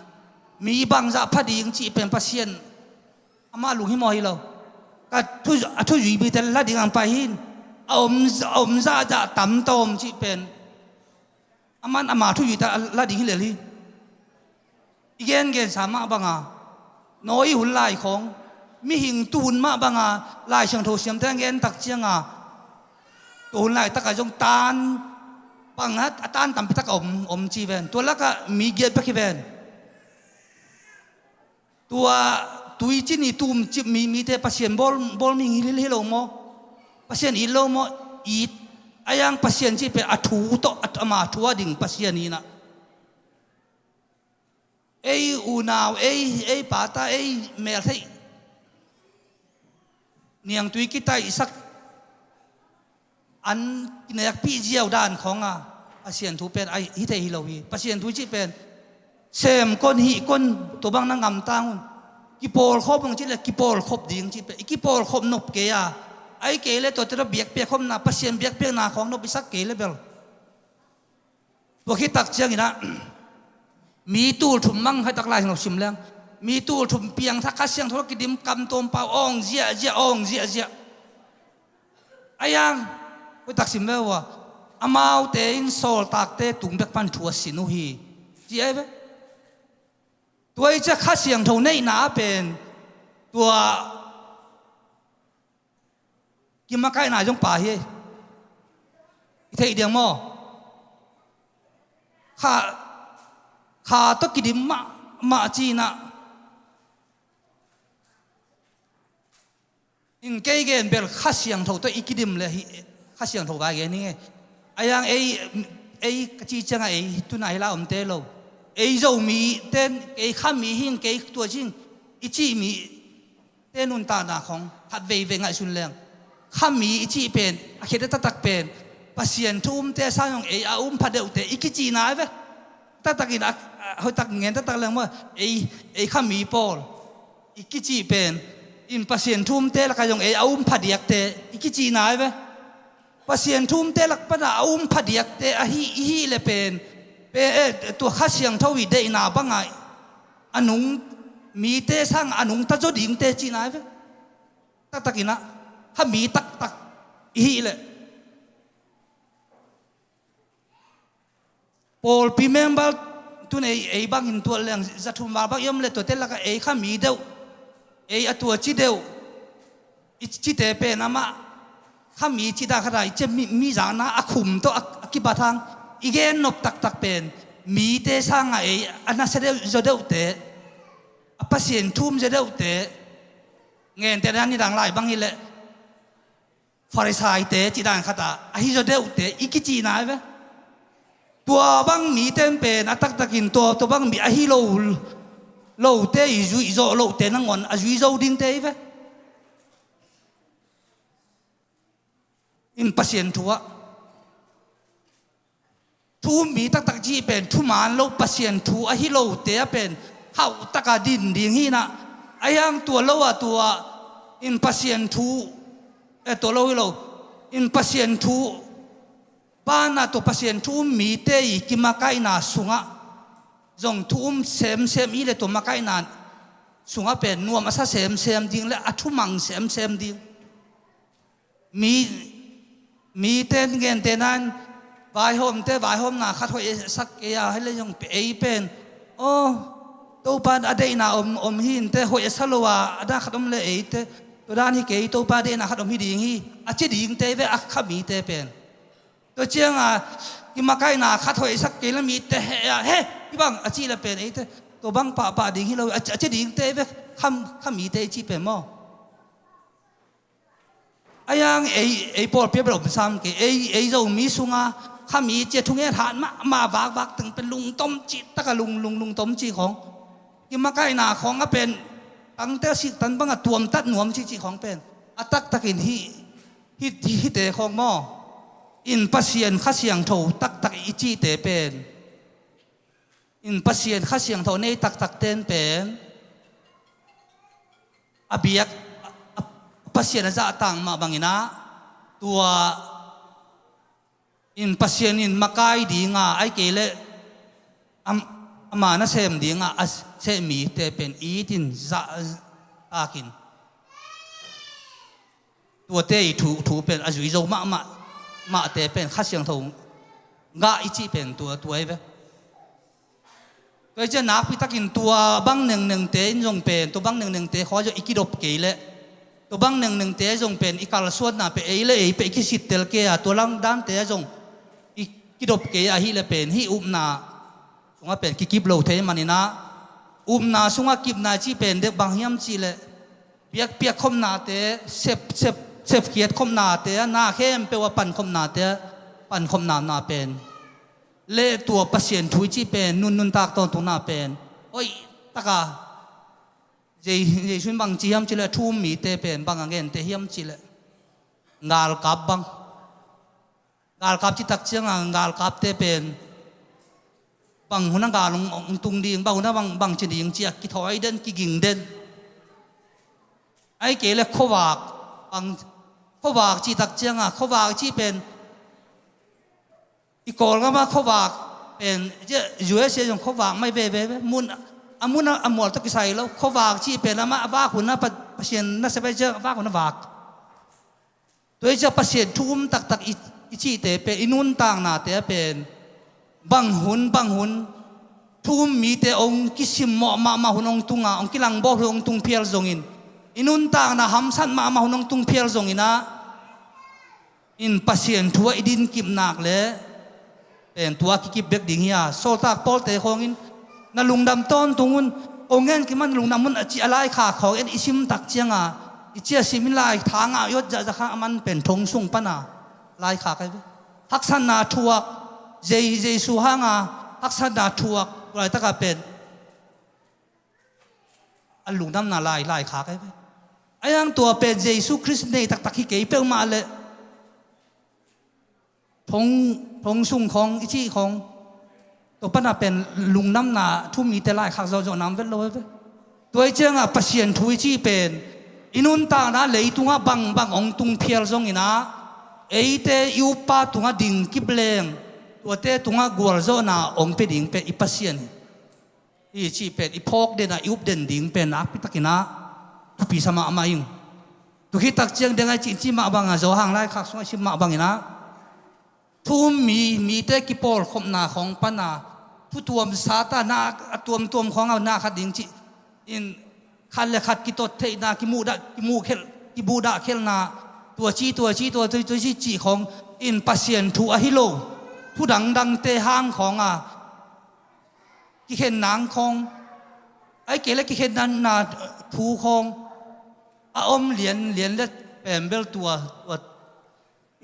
มีบางจะพัดยิงจีเป็นพัศยันอามาลุงหิมอฮิโลก็ทุยบีแต่ละดิ่งอันไปหินอมจะต่ำตอมจีเป็นอามันอามาทุยแต่ละดิ่งหิเลลีอีกเกณฑ์สามารถบังอาน้อยหุ่นลายของมีหิงตูนมาบังอาลายเชิงโถเสียมแต่เงินตักเชียงตูนลายตักกะจงตานบังฮัดตานต่ำไปตักอมจีเวนตัวละก็มีเกียรติไปกี่เวนตัวตุยจีนี่ตูมจิมีแต่พัศยันบอลมีฮิโลโมพัศยันฮิโลโมอีดอายังพัศยันจีเป็นอัฐูโตอัตมาทัวดิ่งพัศยันนี่นะอูนาวปาตาเมลที่เนียงตุยกิตาอิสักอันกินอยากพี่เจียวด้านของพัศยันทูเป็นฮิเตฮิโลวีพัศยันทูจีเป็นเซมก้นหิก้นตัวบางนั่งงำตังกิโปลครบลงจีเลยกิโปลครบดิ่งจีเป็นกิโปลครบนบเกียไอเกลเลยตัวจะเบียกครบนาพัศยันเบียกนาของนบอิสักเกลเลยเบลตัวคิดตักเชียงนะมีตูถุมมั่งให้ตักลายของชิมเลี้ยงมีตูถุมเปียงทักข้าเสียงธุรกิจดิมกำตัวเปล่าอ่องเจียไอ้ยังไปตักชิมแล้วว่าอามาวเตอินโซลตักเตตุงเบกปันทัวสินุฮีจีไอ้เว้ตัวไอ้จะข้าเสียงทุนในหนาเป็นตัวกิมมาใกล้หนาจงป่าเฮเทเดียงโมข้าต้องกินมาจีน่ะอินเกย์เกนเบลข้าเสียงเท่าตัวอีกิดิมเลยข้าเสียงเท่าไปเกนี่ไงไอ้ยังจีจังไอ้ตุนไอ้ลาเตโลจะมีเต้นข้ามีหิ้งตัวจริงอีจีมีเต้นุนตาหน้าของหัดเวงไอ้สุนเลี้ยงข้ามีอีจีเป็นอาเขตตักเป็นพัศยันทุ่มเตะสร้างของพัดเดือดเตะอีกิจีน่าเว้ตักอินเขาตักเงินตักเรื่องว่าข้ามีปอลอีกจีเป็นอินพัศยันทุ่มเตะละก็ยังพัดเดียกเตะอีกจีน่าเว้พัศยันทุ่มเตะละก็น่าพัดเดียกเตะฮีเลยเป็นตัวข้าเสียงเท่าวิเดน่าบังไงอันนุ่งมีเตะสร้างอันนุ่งตัดจดิ่งเตะจีน่าเว้ตักอินนะถ้ามีตักฮีเลยพอลพิมพ์บัลตุนบางอินตัวเรื่องจะทุ่มบาลบางยมเลยตัวเตลก็ข้ามีเดียวตัวจีเดียวจีเตเป็นนะมาข้ามีจีดาขนาดจะมีจานะอาคุมตัวอากิบัตังอีกเอ็นนบตักเป็นมีเตสร้างอันนั้นจะเดียวจะเดียวเตะพัศยันทุ่มจะเดียวเตะเงินแต่นั้นนี่ดังไรบางทีเลยฟาริสายเตะจีดานขนาดฮิจะเดียวเตะอีกจีน่าเว้ตัวบางมีเต็มเป็นตักกินตัวบางมีฮิโลเตะอีจุยโจโลเตะนั่งงอนจุยโจดิ้งเตะเว้อินพัศยันทัวทูมีตักจีเป็นทูมานโลพัศยันทัวฮิโลเตะเป็นเขาตักดินดิ้งฮีนะไอ้ยังตัวโลตัวอินพัศยันทัวตัวโลฮิโลอินพัศยันทัวบ้านน่ะตัวพัศยันทุ่มมีเตยกิมาไกน่าสุงะจงทุ่มเซมอีเลยตัวมาไกน่าสุงะเป็นนัวมาซะเซมดิ้งเลยอัทุมังเซมดิ้งมีเต้นเงินเต้นนั้นวายโฮมน่ะขัดหัวสักให้เลยจงเป็นโอ้ตัวบ้านอะไรน่ะหินเตหัวสโลวะได้ขัดเลยเตตัวด้านที่เกยตัวบ้านเดน่ะขัดหิดิ้งอาจจะดิ้งเตเวอักขมีเตเป็นตัวเจียงกิมาไกน่าขัดหัวสักเกลมีเตะที่บางอาชีพละเป็นตัวบางป่าดิ่งที่เราอาจจะดิ่งเตะเว้คำมีเตะจีเป็นมั้งไอ้ยังปอลเปียบเราเป็นซ้ำกี่เรามีสุงาคำมีเจ้าทุ่งเงี้ยฐานมาวักถึงเป็นลุงต้มจีตะกะลุงต้มจีของกิมาไกน่าของก็เป็นตั้งแต่สิตันบางตัวมตัดหนวมจีของเป็นตักอินที่เตะของมั้งอินพัศยันข้าเสียงโถตักอีจีเตเป็นอินพัศยันข้าเสียงโถในตักเต้นเป็นอาเบียกพัศยันจะต่างมาบางอินะตัวอินพัศยันอินมาไกดีงาไอเกล mà nó xem đi ngã xem mi te pen ý tin dạ akin tua te thủ thủ pen a duy dâu mà te pen khát xiang thầu ngã ý chi pen tua ấy vậy cái chân nát bị takin tua băng neng te dòng pen tua băng neng te khó cho ikidop kể lệ tua băng neng te dòng pen ikal suat na pe ấy lệ pe ikisit tel ke à tua lang dan te dòng ikidop kể à hi lệ pen hi na sunga pen kikip lo thế mà nina na sunga kip na chi pen de bang hiam chi le piak khom na te sep kiat khom na te na khem pe wa pan khom na te pan khom na pen le tua pasien thui chi pen nun tak ton tu na pen oi taka je sun bang chi hiam chi le thum mi te pen bang angen te hiam chi le ngal kap chi tak chiang ngal kap te pen bằng hôn gà lùng tung đi bằng hôn bằng trên đi chia cái thói đến cái gìn đến ai kể là khâu vạc chỉ đặc trưng khâu vạc chỉ bên cái cổ mà khâu vạc bên chứ dưới sẽ dùng khâu vạcไม่về muốn mua tất cái sai lâu khâu vạc chỉ bên là mà vạc hôn bắt pasien nó sẽ phải chứ vạc hôn vạc tôi cho pasien thum tak chỉ để bên inun tang na để bên bang hun thum mi te ong kisim ma hunong tunga ong kilang bo ong tung pial zongin inun tang na hamsan ma hunong tung pial zongina in pasien thua idin kim nak le pen tua kikip bek ding ya sol tak pol te khongin na lungdam ton tungun ongen kiman lungnam mun achi alai kha khong en isim tak chianga ichia simin lai thanga yot ja kha man pen thong sung pana lai kha kai haksan na thua dây su hanga haksan na thuak lại tất cả pen anh lùng năm na lại khác cái anh ang tua pen Jesus Christ này tak khi kể pel mà lệ phong sung khong ichi khong to pan na pen lùng năm na thu mi te lại khác do nam vết lôi vậy tôi chưa ngà pasien thu ichi pen inun ta na lấy tunga bang ong tung phial zong ina ấy te yêu pa tunga ding kiblengตัวเตตุงกัวร์โซน่าองเป็ดดิ่งเป็นอิปัสเซียนอีชีเป็นอิพอกเดน่ายุบเด่นดิ่งเป็นนักพิทักษ์นะทุกปีสมาอามายิงทุกที่ตักเจียงเดงไอจีมาบังอ่ะโจหังไล่ขักสวงชิมาบังนะทุ่มมีเตกิปอลขมนาของปนาผู้ตัวมซาตานาตัวมของเอาหน้าขัดดิ่งจีอินขัดเลยขัดกิโตเทนากิมูเคลกิบูดาเคลนาตัวจีของอินปัสเซียนทูอาฮิโลผู้ดังเตะห้างของกิเห็นนางของไอ้เกล็ดกิเห็นนั้นนาทูของอมเหรียญเล็ดเป็นเบลตัว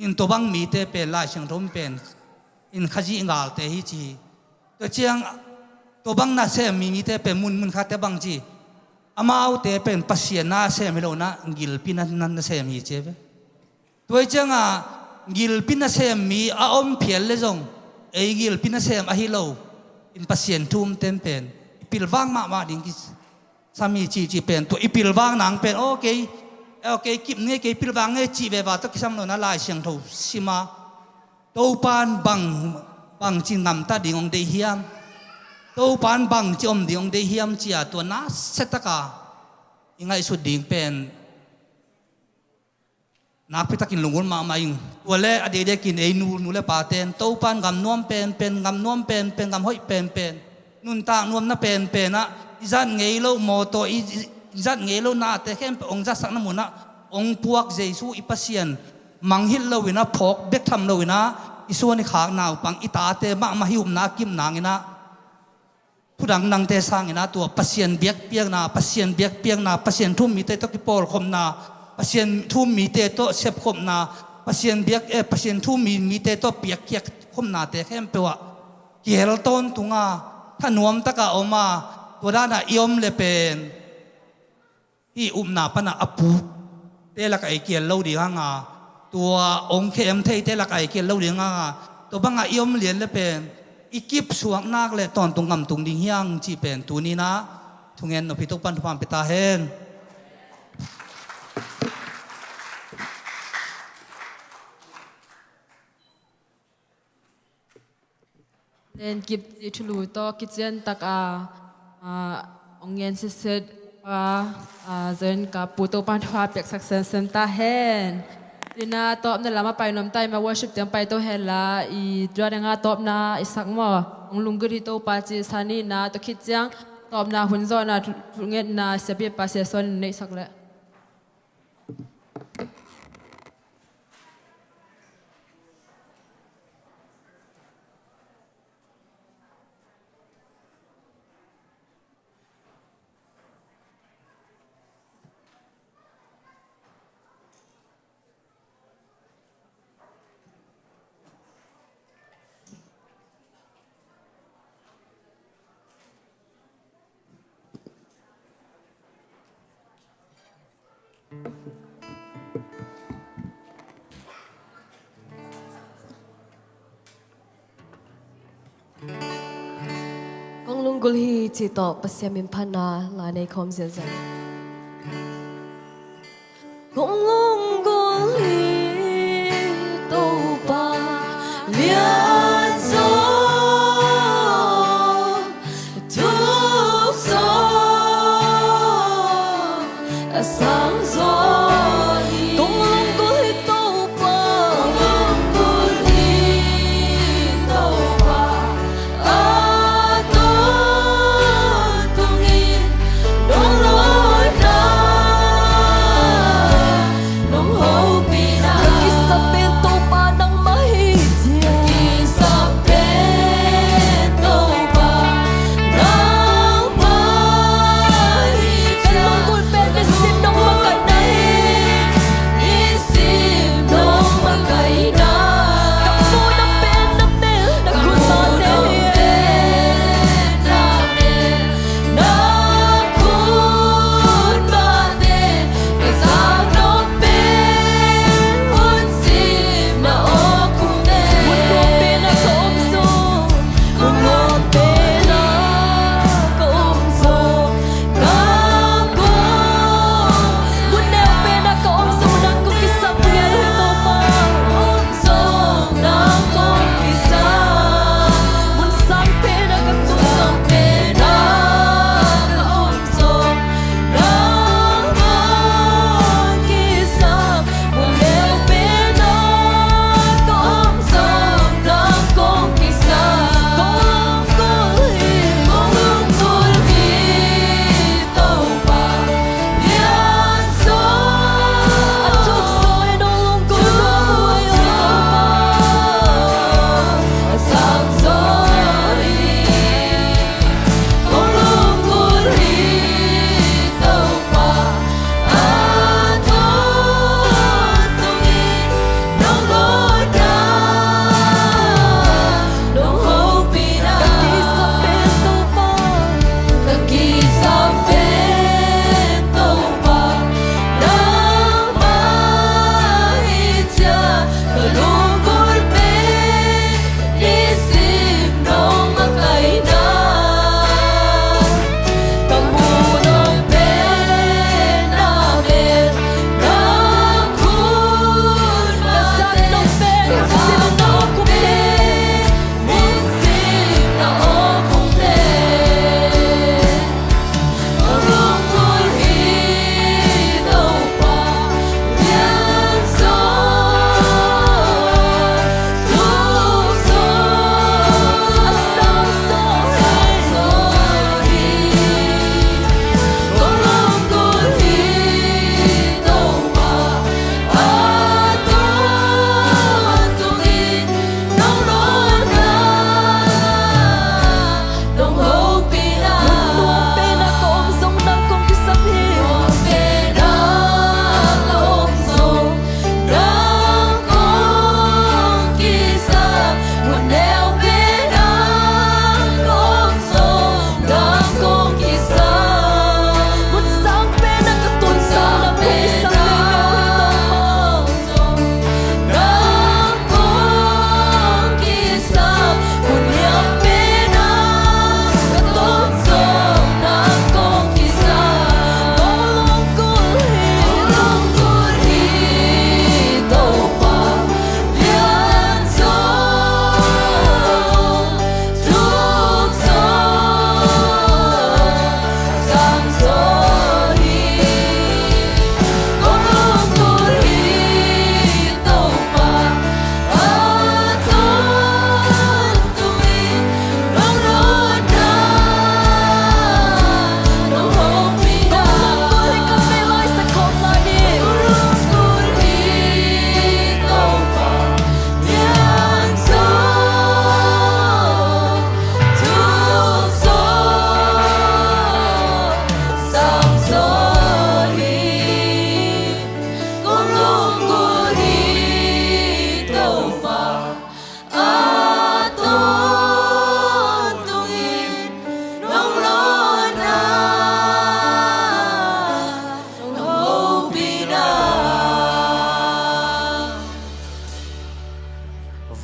อินตัวบังมีเตเป็นลายเชียงรมเป็นอินขจีงาลเตฮิจีตัวเชียงตัวบังน่าเสมีเตเป็นมุนคาเตบังจีอามาเอาเตเป็นปัสเซียน่าเสมิโลนะกิลปินันเสมีเจเวตัวเชียงกิลปินาเซมมีอมเพียลเลยจงไอกิลปินาเซมอหิโลอินปัสเซียนทุ่มเต็มเป็นปิลวางมาดิ่งกิสามีจีเป็นตัวอีปิลวางหนังเป็นโอเคกิบเนี่ยปิลวางเนี่ยจีเวบาตกิสามโนน่าลายเสียงทูสิมาตัวปานบังจินนำตาดิ่งองเดียมตัวปานบังจิอมดิ่งองเดียมจีอาตัวน่าเซตกายังไงสุดดิ่งเป็นนักพิทักษ์กินลงวนมาอิงตัวเล่อดีเด็กกินนูเล่ปาเตนเต้าปานกำนวมเป็นกำนวมเป็นกำห้อยเป็นนุนตางนวมน่ะเป็นนะอิจัดเงยโลโมโตอิจัดเงยโลนาแต่แค่องค์จัดสักน้ำมันนะองค์พวกเจสูอิปัสเซียนมังฮิลโลวินะพกเบกทำโลวินะอิส่วนในขางนาวปังอิตาเตมาหิวนากิมนางนะผู้ดังนังเตสังนะตัวปัสเซียนเบียกเปียงนาปัสเซียนเบียกเปียงนาปัสเซียนทุ่มมีเตตกิปอลคมนาปัสเซียนทุ่มมีเตโตเสพคมนาปัสเซียนเบียกปัสเซียนทุ่มมีเตโตเปียกเกียกคมนาเตแค่เปว่าเกี่ยวต้นตุงาถ้านวมตะกะออกมาตัวด้านน่ะยอมเลยเป็นที่นาปนะอปูเตลักไอเกี่ยวเล่าดีห่างตัวองค์เข้มเทเตลักไอเกี่ยวเล่าดีห่างตัวบางยอมเรียนเลยเป็นอีกิบสวงนักเลยตอนตรงกำตรงดิ่งยังจีเป็นตัวนี้นะทุกเงินนพิทุปันทุพามปิตาเฮน then give the chulu to kitchen tak ongyen se set zen ka puto pan thwa pek success sem ta hen Lina top na lama pa inom tayo ma worship tiyang pa ito hela I dra nga top na isak mo ang lunggur ito pa si sani na to kityang top na hunzo na tunget na sabi pa si son na isak le. Ang lunggol hi chito pasyamin pana la nei khom zia zan. Ang lunggol hi to pa lian zo tu so asang zo Tung lunggol hi to pa lunggol hi to pa Hãy subscribe cho kênh Ghiền Mì Gõ để không bỏ lỡ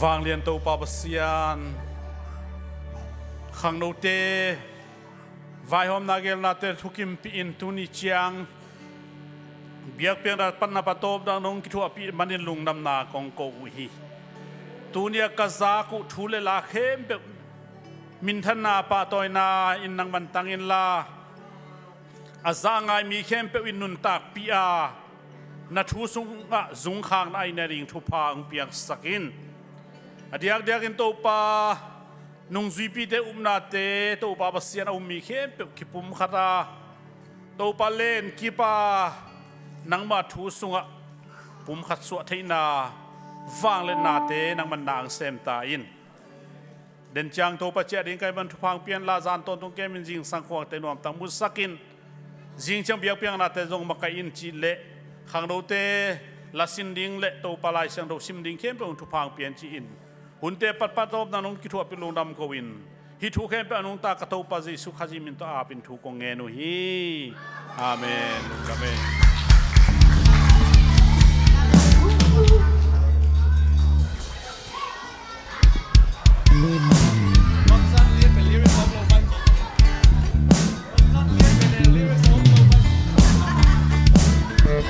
วางเรียนตัวปาบเซียนขังโนเตวายหอมนาเกลนาเตทุกิมปีอินตุนิจียงเบียกเปียงรัดปันนาปโตบดังนงกิทัวปีมันนิลุงนำนากองโกอุฮีตูเนียกซากุทูเลลาเข้มเปมินทนาปาตอยนาอินนังบันตังอินลาอาซางายมีเข้มเปวินนุนตากปีอานาทูสุงะจุงขางไอเนริงทุพาองเปียงสกินอดียกเดียกินตัวปานุงซุยปีเตอุมนาเตตัวปาบเสียนอุมีเข้มเปกิปุมขราตัวปาเลนกิปานังมาทูสุงะปุมขัดสวดเทนาฟังเลนนาเตนังมันนางเซมตาอินเดินจังตัวปัจเจดิงไกบันทุพังเปียนลาจานตนตรงเกมินจิงสังขวงเตนวมตังมุสกินจิงจังเบียกเปียงนาเตจงมาไกอินจีเละขังโดเตลาสินดิงเละตัวปลายเสียงโดซิมดิงเข้มเป็นทุพังเปียนจีอินหุ่นเตปัดปัดตบนันงกิทัวปิลุงดำโกวินฮิทุเข้มเป็นนุงตากระตูปาจิสุขจิมินตัวอาปินทุกงเงนุฮีอาเมนอาเมน